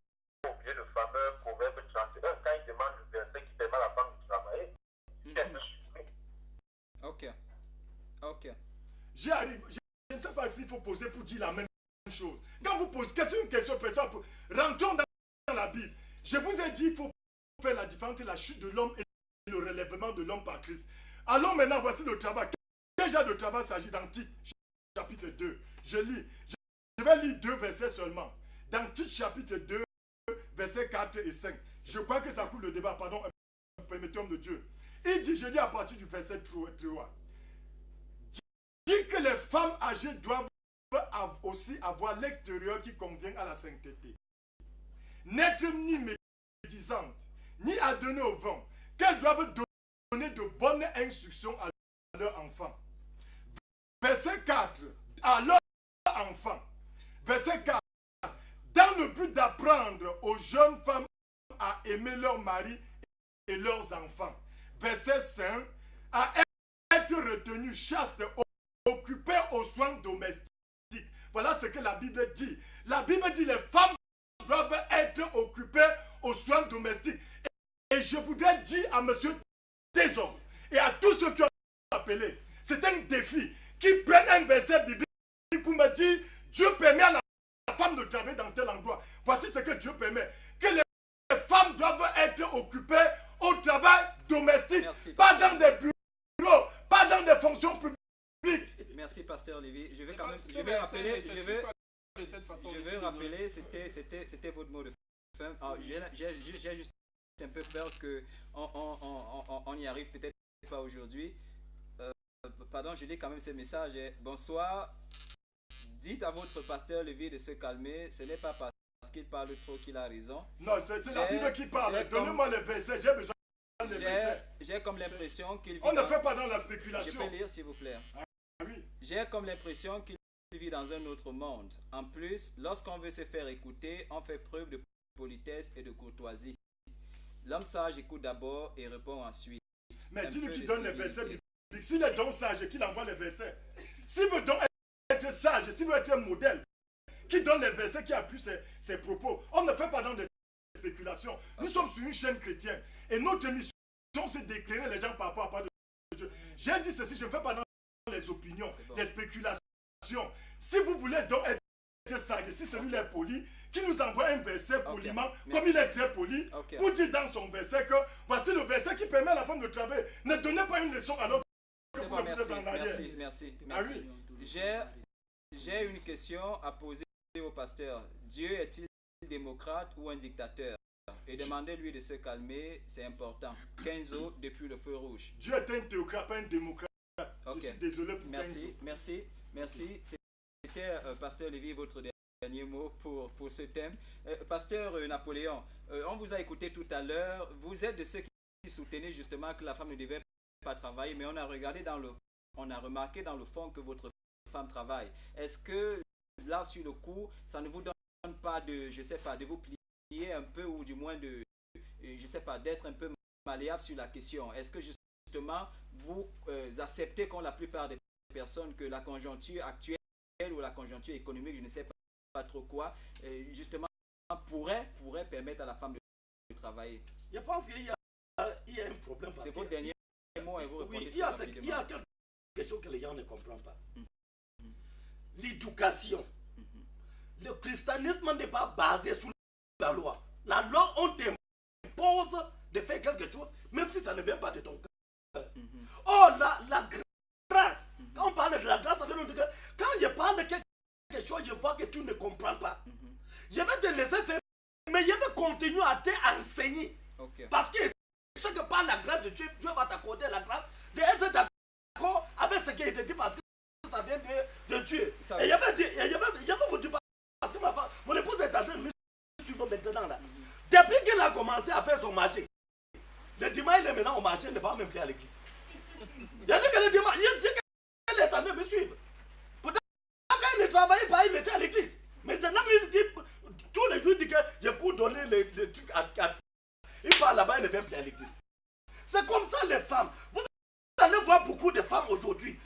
oublié le fameux proverbe 31 quand il demande le verset qui permet à la femme de travailler. Ok. Ok. Je ne sais pas s'il faut poser pour dire la même chose. Quand vous posez une question, rentrons dans la Bible. Je vous ai dit, il faut faire la différence entre la chute de l'homme et le relèvement de l'homme par Christ. Allons maintenant, voici le travail. Quel genre de travail s'agit dans Tite, chapitre 2? Je lis. Je vais lire 2 versets seulement. Dans Tite, chapitre 2, versets 4 et 5. Je crois que ça coule le débat, pardon, permettez-moi de Dieu. Il dit, je lis à partir du verset 3. Dit que les femmes âgées doivent aussi avoir l'extérieur qui convient à la sainteté. N'être ni médisantes, ni à donner au vent, qu'elles doivent donner de bonnes instructions à leurs enfants. Verset 4, à leurs enfants. Verset 4, dans le but d'apprendre aux jeunes femmes à aimer leurs maris et leurs enfants. Verset 5, à être retenues chastes, occupées aux soins domestiques. Voilà ce que la Bible dit. La Bible dit les femmes doivent être occupées aux soins domestiques. Et je voudrais dire à M. Tézon et à tous ceux qui ont appelé, c'est un défi, qu'ils prennent un verset biblique pour me dire, Dieu permet à la femme de travailler dans tel endroit. Voici ce que Dieu permet. Que les femmes doivent être occupées au travail domestique. Merci. Pas dans des bureaux, pas dans des fonctions publiques. Merci, pasteur Lévy. Je vais C'est quand pas- même, ce je vais verset rappeler, ne s'explique pas de cette façon, je je vais suis rappeler, c'était votre mot de fin. Alors, j'ai juste un peu peur que on n'y arrive peut-être pas aujourd'hui. Pardon, je lis quand même ce message. Bonsoir. Dites à votre pasteur Lévy de se calmer. Ce n'est pas qu'il parle trop qu'il a raison. Non, c'est la J'ai- Bible qui parle. j'ai Donnez-moi les versets, j'ai besoin des J'ai versets. j'ai comme l'impression qu'il vit On ne dans- fait pas dans la Je spéculation. peux lire s'il vous plaît. Oui. J'ai comme l'impression qu'il vit dans un autre monde. En plus, lorsqu'on veut se faire écouter, on fait preuve de politesse et de courtoisie. L'homme sage écoute d'abord et répond ensuite. Mais Un dis-lui peu qu'il de donne les civilité. versets bibliques. S'il est donc sage, qu'il envoie les versets. S'il veut donc être sage, s'il veut être un modèle, qu'il donne les versets qui appuient ses propos. On ne fait pas dans des spéculations. Nous sommes sur une chaîne chrétienne. Et notre mission, c'est d'éclairer les gens par rapport à la parole de Dieu. J'ai dit ceci, je ne fais pas dans les opinions, bon. les spéculations. Si vous voulez donc être sage, si celui-là est poli, qu'il nous envoie un verset poliment, Merci. comme il est très poli, Ok. pour dire dans son verset que voici le verset qui permet à la femme de travailler. Ne donnez pas une leçon alors que C'est vous bon, revenez merci, en arrière. merci, merci, Ah merci. oui. J'ai une question à poser au pasteur. Dieu est-il démocrate ou un dictateur? Et demandez-lui de se calmer, c'est important. 15 autres depuis le feu rouge. Dieu est un théocrate, pas un démocrate. Ok. Je suis désolé pour Merci, Kenzo. merci, merci. C'était pasteur Lévy, votre dernier mot pour ce thème. Pasteur Napoléon, on vous a écouté tout à l'heure. Vous êtes de ceux qui soutenaient justement que la femme ne devait pas travailler, mais on a remarqué dans le fond que votre femme travaille. Est-ce que là sur le coup, ça ne vous donne pas de, je sais pas, de vous plier un peu ou du moins de, je sais pas, d'être un peu malléable sur la question? Est-ce que justement vous acceptez comme la plupart des personnes que la conjoncture actuelle ou la conjoncture économique, je ne sais pas trop quoi, justement pourrait permettre à la femme de travailler? Je pense qu'il y a un problème. parce C'est que- votre dernier mot et vous Oui, répondez il y a très quelque rapidement. chose que les gens ne comprennent pas. L'éducation. Le christianisme n'est pas basé sur la loi. La loi, on t'impose de faire quelque chose, même si ça ne vient pas de ton cœur. Oh, la grâce. Quand on parle de la grâce, ça veut dire que quand je parle de quelque chose, je vois que tu ne comprends pas. Je vais te laisser faire, mais je vais continuer à t'enseigner. Ok. Parce que ce que par la grâce de Dieu, Dieu va t'accorder la grâce d'être d'accord avec ce qui est dit parce que ça vient de Dieu. Ça Et je vais vous dire parce que ma femme, mon épouse est en train de me suivre maintenant là. Depuis qu'elle a commencé à faire son marché, le dimanche il est maintenant au marché, elle n'est pas même plus à l'église. Il a dit que le dimanche, il dit qu'elle est en train de me suivre. Pourtant, quand elle ne travaillait pas, il était à l'église. Maintenant, il dit, tous les jours, il dit que je cours donner les trucs à il part là-bas, il ne vient plus à l'église. C'est comme ça les femmes. Vous allez voir beaucoup de femmes aujourd'hui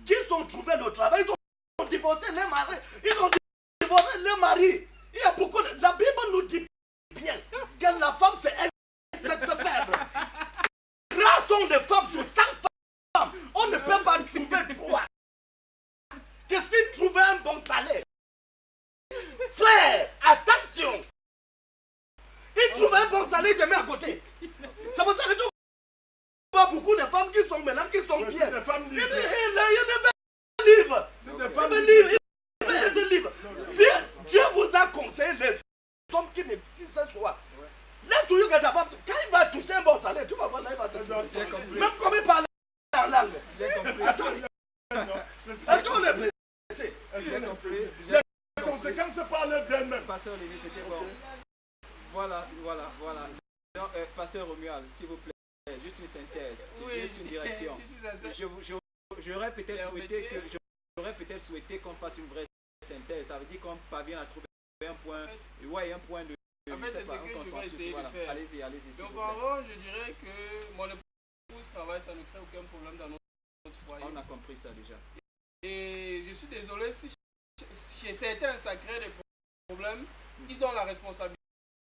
qui ont trouvé le travail, ils ont divorcé les maris, ils ont divorcé les maris. Il y a beaucoup de... La Bible nous dit bien que la femme c'est un sexe faible. Rares sont les femmes sur 100 femmes. On ne peut pas trouver 3. Que si trouver un bon salaire. Frère, attention. Il trouve un bon salaire, il te met à côté. C'est pour ça que tu vois beaucoup de femmes qui sont maintenant, qui sont Ouais, bien. c'est des femmes Il libres. est libre. C'est des Il femmes est libres. libre. Il peut être libre. Dieu vous a conseillé les hommes qui ne ce soir. Laisse toujours que ta femme, quand il va toucher un bon salaire, tu vas voir là, il va se J'ai trouver. compris. Même comme il parle en langue. J'ai compris. Attends, est-ce qu'on est blessé? J'ai compris. Les conséquences parlent d'elles-mêmes. Pasteur Lévy, c'était bon. Voilà. Donc, pasteur Romuald, s'il vous plaît, juste une synthèse, juste une direction. J'aurais peut-être souhaité qu'on fasse une vraie synthèse. Ça veut dire qu'on parvient à trouver un point, un point de, En fait, c'est ce que je vais essayer de faire. Allez-y, s'il Donc, vous plaît. avant, je dirais que mon épouse travaille, ça ne crée aucun problème dans notre foyer. On a compris ça déjà. Et je suis désolé si chez certains ça crée des problèmes. Ils ont la responsabilité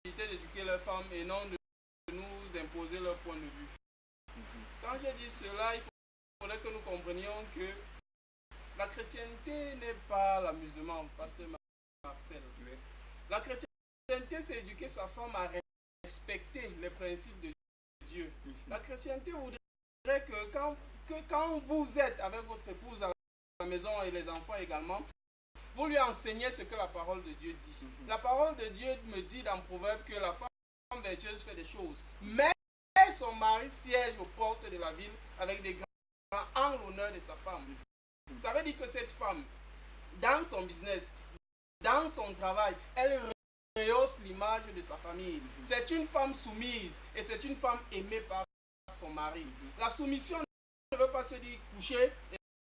d'éduquer leurs femmes et non de nous imposer leur point de vue. Quand j'ai dit cela, il faudrait que nous comprenions que la chrétienté n'est pas l'amusement, pasteur Marcel. La chrétienté, c'est éduquer sa femme à respecter les principes de Dieu. La chrétienté voudrait que quand vous êtes avec votre épouse à la maison et les enfants également, vous lui enseignez ce que la parole de Dieu dit. La parole de Dieu me dit dans Proverbe que la femme vertueuse fait des choses, mais son mari siège aux portes de la ville avec des grands en l'honneur de sa femme. Ça veut dire que cette femme, dans son business, dans son travail, elle rehausse l'image de sa famille. C'est une femme soumise et c'est une femme aimée par son mari. La soumission ne veut pas se dire coucher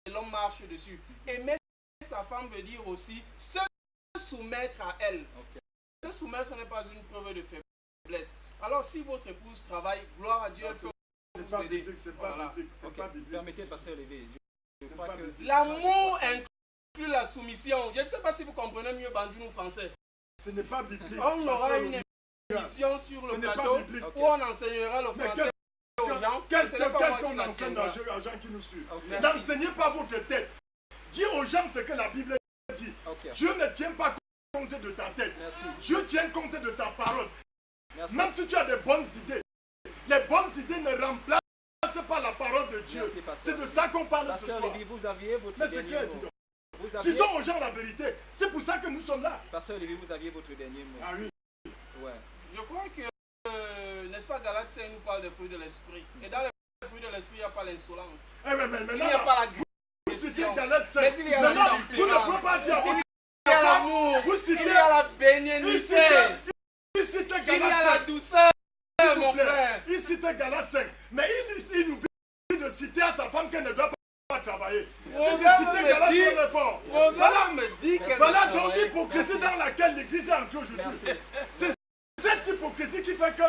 et l'homme marche dessus. Aimer sa femme veut dire aussi se soumettre à elle. Se soumettre n'est pas une preuve de faiblesse. Alors si votre épouse travaille, gloire à Dieu, elle peut vous aider. C'est pas biblique, c'est pas biblique. Permettez de passer Olivier. Je crois que L'amour inclut la soumission. Je ne sais pas si vous comprenez mieux Bandjoun ou français. Ce n'est pas biblique. On aura Pasteur une Olivier. émission sur Ce le n'est pas plateau biblique. où on enseignera le Mais français aux gens. Qu'est-ce Ce n'est pas moi qui qu'on enseigne l'enseignera. aux gens qui nous suivent? Ok. N'enseignez pas votre tête. Dis aux gens ce que la Bible dit. Ok. Dieu ne tient pas compte de ta tête. Merci. Dieu tient compte de sa parole. Merci. Même si tu as des bonnes idées, les bonnes idées ne remplacent pas la parole de Dieu. Merci, pasteur. C'est de ça qu'on parle ce Pasteur soir. Olivier, vous aviez votre Mais c'est dernier clair, mot. dis donc. Vous aviez... Disons aux gens la vérité. C'est pour ça que nous sommes là. Pasteur Olivier, vous aviez votre dernier mot. Ah oui. Ouais. Je crois que, n'est-ce pas, Galates 5 nous parle des fruits de l'esprit. Et dans les fruits de l'esprit, il n'y a pas l'insolence. Eh, mais Il n'y maintenant, a pas la vous citez agression. Galate 5. Mais il y a la Maintenant, vous ne tempérance. pouvez pas dire à votre Il y a femme, l'amour. vous Il citez, y a la il bénignité. cite Il y a Galate la 5. douceur, S'il vous mon plaît. frère. Il cite Galate 5. Mais il oublie de citer à sa femme qu'elle ne doit pas travailler. Si c'est Proverbe cité me Galate dit- 5 est fort. Proverbe me dit que Voilà ça donc travaille. l'hypocrisie Merci. dans laquelle l'église est entrée aujourd'hui. Merci. C'est cette hypocrisie qui fait que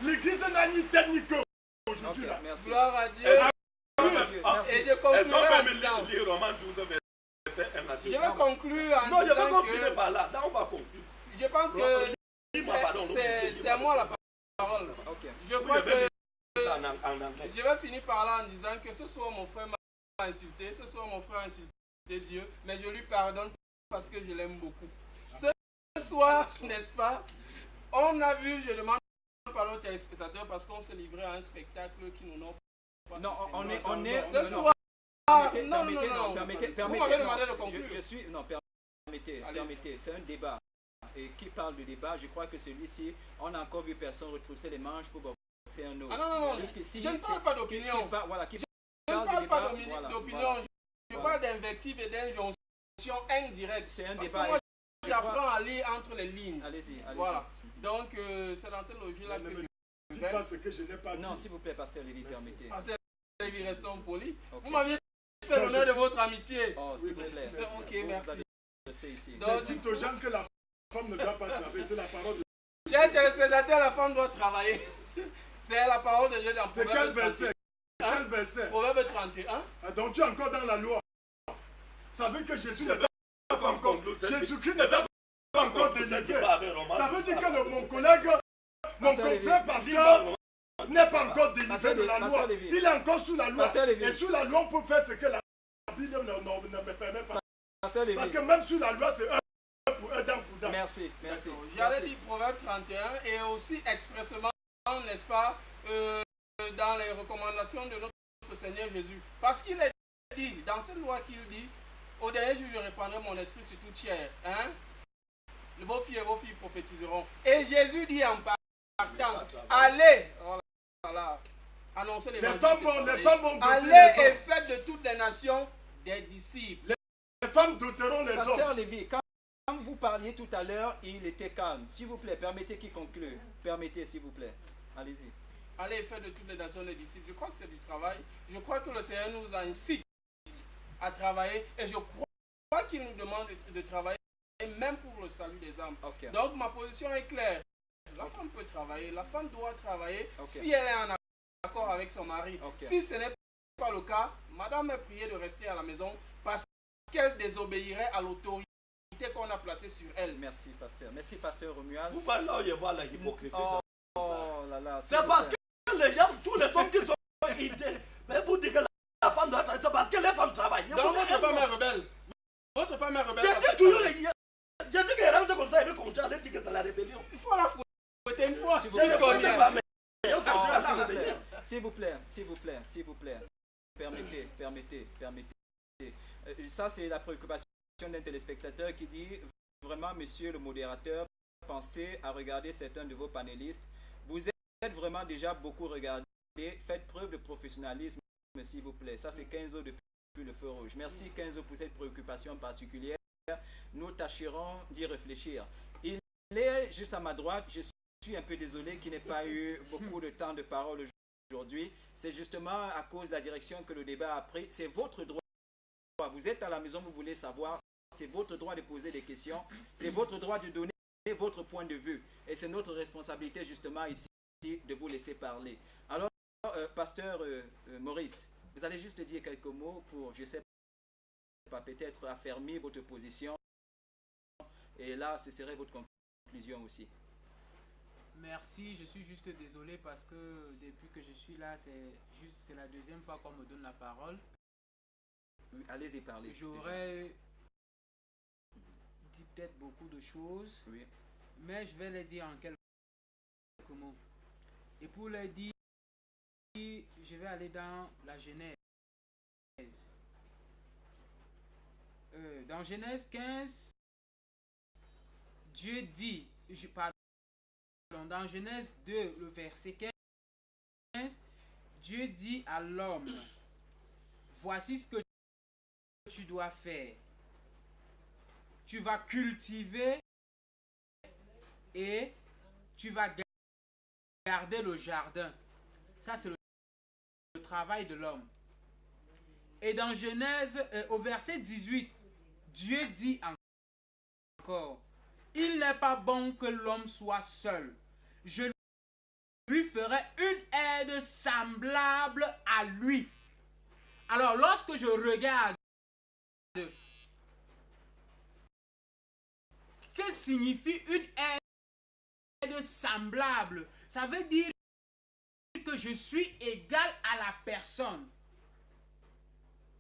l'église n'a ni tête ni queue aujourd'hui. Ok, là. merci. Gloire à Dieu. Gloire à Dieu. Merci. Et je Est-ce qu'on conclurai en peut disant, me lire Romains 12, verset 1 à 2? je vais conclure en Non, je vais disant continuer que par là. Là, on va conclure. je pense que Dis-moi, pardon, c'est à moi la parole. Ok. Je Oui, crois je vais que dire ça en anglais. je vais finir par là en disant que ce soir mon frère m'a insulté, ce soir mon frère a insulté Dieu, mais je lui pardonne parce que je l'aime beaucoup. Ce soir, n'est-ce pas, on a vu, je demande pardon aux téléspectateurs parce qu'on s'est livré à un spectacle qui nous n'a pas Non, succès. on est. Ce non, soir, permettez, non, permettez, non, non, permettez, vous permettez, m'avez non, demandé de conclure. je suis, non, permettez, Allez-y. permettez, c'est un débat. Et qui parle de débat, je crois que celui-ci, on a encore vu personne retrousser les manches pour boxer un autre. Ah non, non, non, Jusqu'ici, je ne parle c'est- pas d'opinion. qui parle- voilà, qui Je parle ne de parle pas débat, voilà, d'opinion, voilà. je Voilà. parle d'invective et d'injonction indirecte. C'est un Parce que débat. moi, je crois- j'apprends à lire entre les lignes. Allez-y, allez-y. Voilà. Donc, c'est dans cette logique-là Ne que me je dis vais. pas ce que je n'ai pas dit. Non, s'il vous plaît, pasteur Lévy, Merci. permettez. Pasteur Lévy, restons polis. Ok. Vous m'aviez fait Non, l'honneur je de suis- votre amitié. Oh, s'il vous merci, plaît. merci. Ok, Vous merci. avez laissé ici. Donc, Mais dites aux gens que la femme ne doit pas travailler. C'est la parole de chers téléspectateurs, la femme doit travailler. C'est la parole de Dieu dans C'est quel Proverbe verset? 31. Quel verset? Proverbe 31. Ah, donc tu es encore dans la loi. Ça veut dire que Jésus n'est vais pas encore. Jésus-Christ n'est pas encore délivré. Ça Ça veut dire que mon collègue, mon Pasteur confrère Lévy. pasteur n'est pas encore délivré Pasteur de la Lévy, loi. Pasteur Lévy. Il est encore sous la loi. Pasteur Lévy. Et sous la loi, on peut faire ce que la Bible ne me permet pas. Pasteur Lévy. Parce que même sous la loi, c'est un pour un, dent pour dent. Merci, merci. J'avais Merci. dit Proverbe 31 et aussi expressément, n'est-ce pas, dans les recommandations de notre Seigneur Jésus. Parce qu'il est dit, dans cette loi qu'il dit, au dernier jour je répandrai mon esprit sur toute chair. Hein? Vos filles et vos filles prophétiseront. Et Jésus dit en partant, allez, voilà, annoncez Les l'évangile. femmes c'est vont travailler. doter Allez les et hommes. faites de toutes les nations des disciples. Les femmes doteront les Pasteur hommes. Lévy, quand vous parliez tout à l'heure, il était calme. S'il vous plaît, permettez qu'il conclue. Permettez, s'il vous plaît. Allez-y. Allez et faites de toutes les nations des disciples. Je crois que c'est du travail. Je crois que le Seigneur nous incite à travailler. Et je crois qu'il nous demande de travailler, même pour le salut des âmes. Ok. Donc ma position est claire. La femme peut travailler. La femme doit travailler Ok. si elle est en accord avec son mari. Ok. Si ce n'est pas le cas, madame est priée de rester à la maison parce qu'elle désobéirait à l'autorité qu'on a placée sur elle. Merci, pasteur. Merci, pasteur Romuald. Vous voyez là où je vois la hypocrisie. Oh là là. s'il C'est vous parce plaît. que les gens, tous les hommes qui sont idées, mais vous dites que la femme doit travailler, c'est parce que les femmes travaillent. Donc votre femme est rebelle. Votre femme est rebelle. parce J'ai dit qu'elle toujours, travaille. j'ai dit qu'elle rentre comme ça, elle veut compter, elle dit que c'est la rébellion. Il faut la fouetter une fois. S'il vous Je plaît, ne Puisqu'on y sais est. pas, mais je Oh, continue à s'il vous l'enseigner. plaît, s'il vous plaît, s'il vous plaît, s'il vous plaît. Permettez. Ça, c'est la préoccupation d'un téléspectateur qui dit vraiment, monsieur le modérateur, pensez à regarder certains de vos panélistes. Vous êtes vraiment déjà beaucoup regardé. Faites preuve de professionnalisme, s'il vous plaît. Ça, c'est 15 ans depuis le feu rouge. Merci 15 ans pour cette préoccupation particulière. Nous tâcherons d'y réfléchir. Il est juste à ma droite, je suis un peu désolé qu'il n'ait pas eu beaucoup de temps de parole aujourd'hui. C'est justement à cause de la direction que le débat a pris. C'est votre droit. Vous êtes à la maison, vous voulez savoir. C'est votre droit de poser des questions. C'est votre droit de donner votre point de vue. Et c'est notre responsabilité justement ici de vous laisser parler. Alors, pasteur Maurice, vous allez juste dire quelques mots pour, je sais pas, peut-être affermir votre position. Et là, ce serait votre conclusion aussi. Merci, je suis juste désolé parce que depuis que je suis là, c'est la deuxième fois qu'on me donne la parole. Oui, allez-y parler. J'aurais dit peut-être beaucoup de choses, oui, mais je vais les dire en quelques mots. Et pour les dire, je vais aller dans la Genèse. Dans Genèse 15, Dieu dit, dans Genèse 2, le verset 15, Dieu dit à l'homme, voici ce que tu dois faire. Tu vas cultiver et tu vas garder le jardin. Ça, c'est le travail de l'homme. Et dans Genèse, au verset 18, Dieu dit encore, il n'est pas bon que l'homme soit seul. Je lui ferai une aide semblable à lui. Alors, lorsque je regarde, que signifie une aide semblable? Ça veut dire que je suis égal à la personne.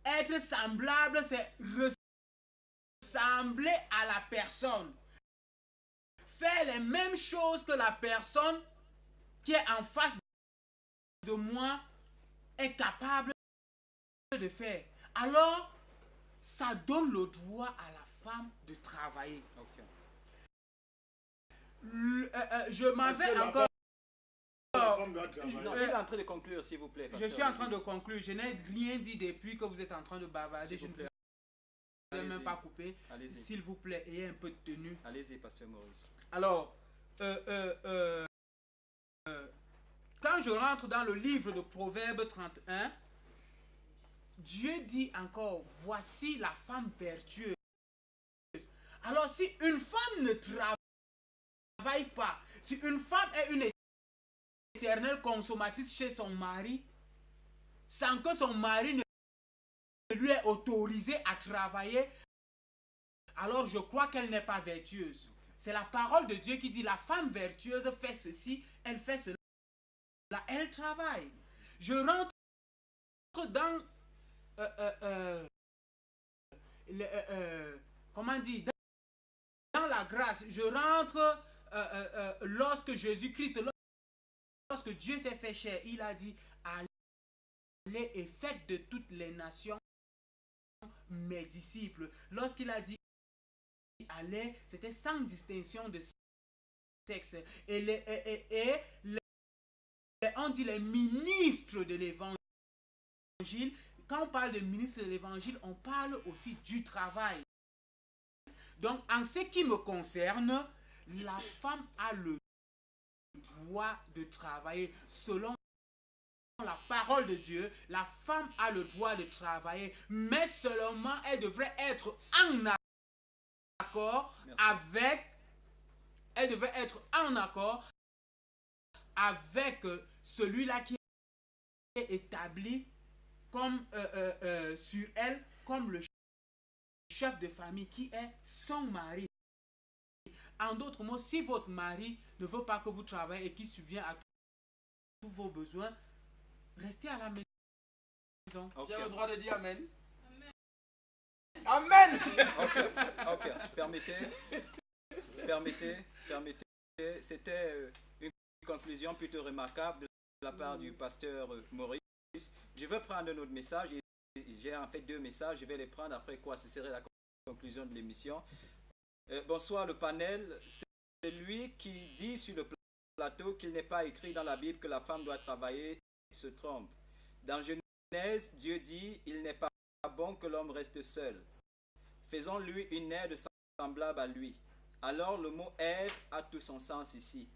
Être semblable, c'est ressembler à la personne. Faire les mêmes choses que la personne qui est en face de moi est capable de faire. Alors, ça donne le droit à la femme de travailler. ok. Je m'en vais encore. Non, il est en train de conclure, s'il vous plaît. Je suis en train de conclure. Je n'ai rien dit depuis que vous êtes en train de bavarder. Je ne vous ai même pas coupé. S'il vous plaît, ayez un peu de tenue. Allez-y, pasteur Maurice. Alors, quand je rentre dans le livre de Proverbes 31, Dieu dit encore, voici la femme vertueuse. Alors, si une femme ne travaille pas, si une femme est une éternelle consommatrice chez son mari, sans que son mari ne lui ait autorisé à travailler, alors je crois qu'elle n'est pas vertueuse. C'est la parole de Dieu qui dit, la femme vertueuse fait ceci, elle fait cela, elle travaille. Je rentre dans comment dire, dans la grâce. Je rentre lorsque Jésus-Christ, lorsque Dieu s'est fait chair, il a dit, allez et faites de toutes les nations mes disciples. Lorsqu'il a dit allez, c'était sans distinction de sexe. Et on dit les ministres de l'évangile. Quand on parle de ministre de l'évangile, on parle aussi du travail. Donc, en ce qui me concerne, la femme a le droit de travailler. Selon la parole de Dieu, la femme a le droit de travailler, mais seulement elle devrait être en accord avec, elle devrait être en accord avec celui-là qui est établi comme sur elle comme le chef de famille, qui est son mari. En d'autres mots, si votre mari ne veut pas que vous travaillez et qu'il subvient à tous vos besoins, restez à la maison. Okay. J'ai le droit de dire Amen. Amen. Ok. Permettez. C'était une conclusion plutôt remarquable de la part du pasteur Maurice. Je vais prendre notre message. J'ai en fait 2 messages. Je vais les prendre après quoi ce serait la conclusion de l'émission. Bonsoir le panel. C'est lui qui dit sur le plateau qu'il n'est pas écrit dans la Bible que la femme doit travailler. Il se trompe. Dans Genèse, Dieu dit il n'est pas bon que l'homme reste seul. Faisons-lui une aide semblable à lui. Alors le mot aide a tout son sens ici.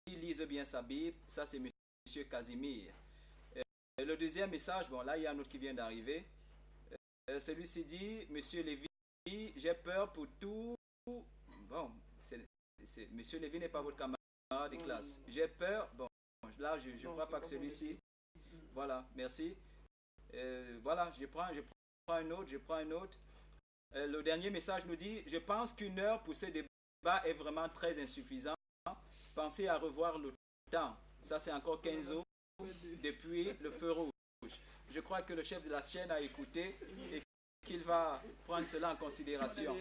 Qui lise bien sa Bible, ça c'est Monsieur Casimir. Le deuxième message, bon là il y a un autre qui vient d'arriver. Celui-ci dit, Monsieur Lévy, j'ai peur pour tout. Bon, Monsieur Lévy n'est pas votre camarade de classe. J'ai peur, bon, là je ne crois pas que celui-ci. Voilà, merci. Voilà, je prends un autre. Le dernier message nous dit, je pense qu'une heure pour ce débat est vraiment très insuffisant. Pensez à revoir le temps. Ça c'est encore 15 ans depuis le feu rouge. Je crois que le chef de la chaîne a écouté et qu'il va prendre cela en considération.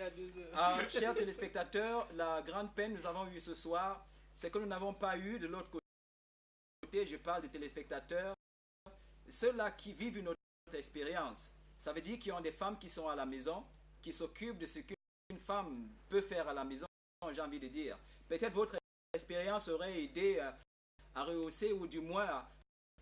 Chers téléspectateurs, la grande peine que nous avons eue ce soir, c'est que nous n'avons pas eu de l'autre côté, je parle des téléspectateurs, ceux-là qui vivent une autre expérience. Ça veut dire qu'ils ont des femmes qui sont à la maison, qui s'occupent de ce qu'une femme peut faire à la maison, j'ai envie de dire. Peut-être votre expérience aurait aidé à rehausser ou du moins à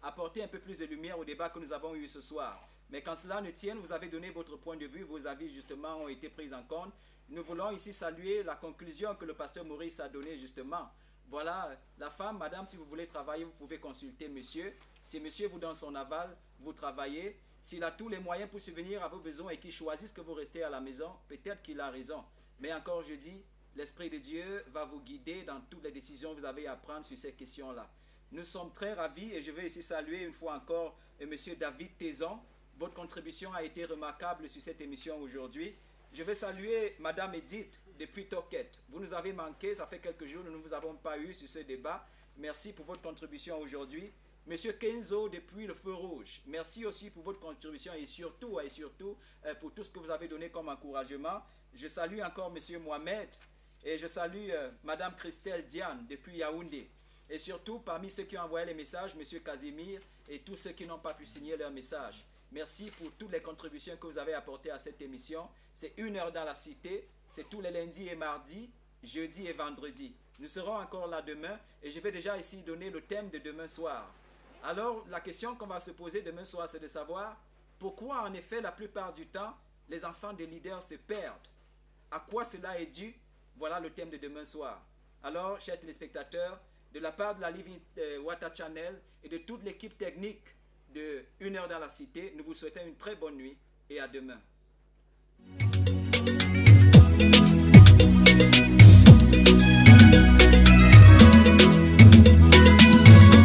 apporter un peu plus de lumière au débat que nous avons eu ce soir. Mais quand cela ne tienne, vous avez donné votre point de vue, vos avis justement ont été pris en compte. Nous voulons ici saluer la conclusion que le pasteur Maurice a donnée justement. Voilà, la femme, madame, si vous voulez travailler, vous pouvez consulter monsieur. Si monsieur vous donne son aval, vous travaillez. S'il a tous les moyens pour subvenir à vos besoins et qu'il choisisse que vous restez à la maison, peut-être qu'il a raison. Mais encore je dis, l'Esprit de Dieu va vous guider dans toutes les décisions que vous avez à prendre sur ces questions-là. Nous sommes très ravis et je vais ici saluer une fois encore monsieur David Tézon. Votre contribution a été remarquable sur cette émission aujourd'hui. Je vais saluer Madame Edith depuis Toquette. Vous nous avez manqué, ça fait quelques jours, nous ne vous avons pas eu sur ce débat. Merci pour votre contribution aujourd'hui. Monsieur Kenzo depuis le Feu Rouge, merci aussi pour votre contribution et surtout pour tout ce que vous avez donné comme encouragement. Je salue encore Monsieur Mohamed et je salue Madame Christelle Diane depuis Yaoundé. Et surtout, parmi ceux qui ont envoyé les messages, Monsieur Casimir et tous ceux qui n'ont pas pu signer leur message. Merci pour toutes les contributions que vous avez apportées à cette émission. C'est 1 heure dans la cité, c'est tous les lundis et mardis, jeudi et vendredi. Nous serons encore là demain et je vais déjà ici donner le thème de demain soir. Alors, la question qu'on va se poser demain soir, c'est de savoir pourquoi en effet la plupart du temps, les enfants des leaders se perdent. À quoi cela est dû? Voilà le thème de demain soir. Alors, chers téléspectateurs, de la part de la Living Water Channel et de toute l'équipe technique de 1 heure dans la cité, nous vous souhaitons une très bonne nuit et à demain.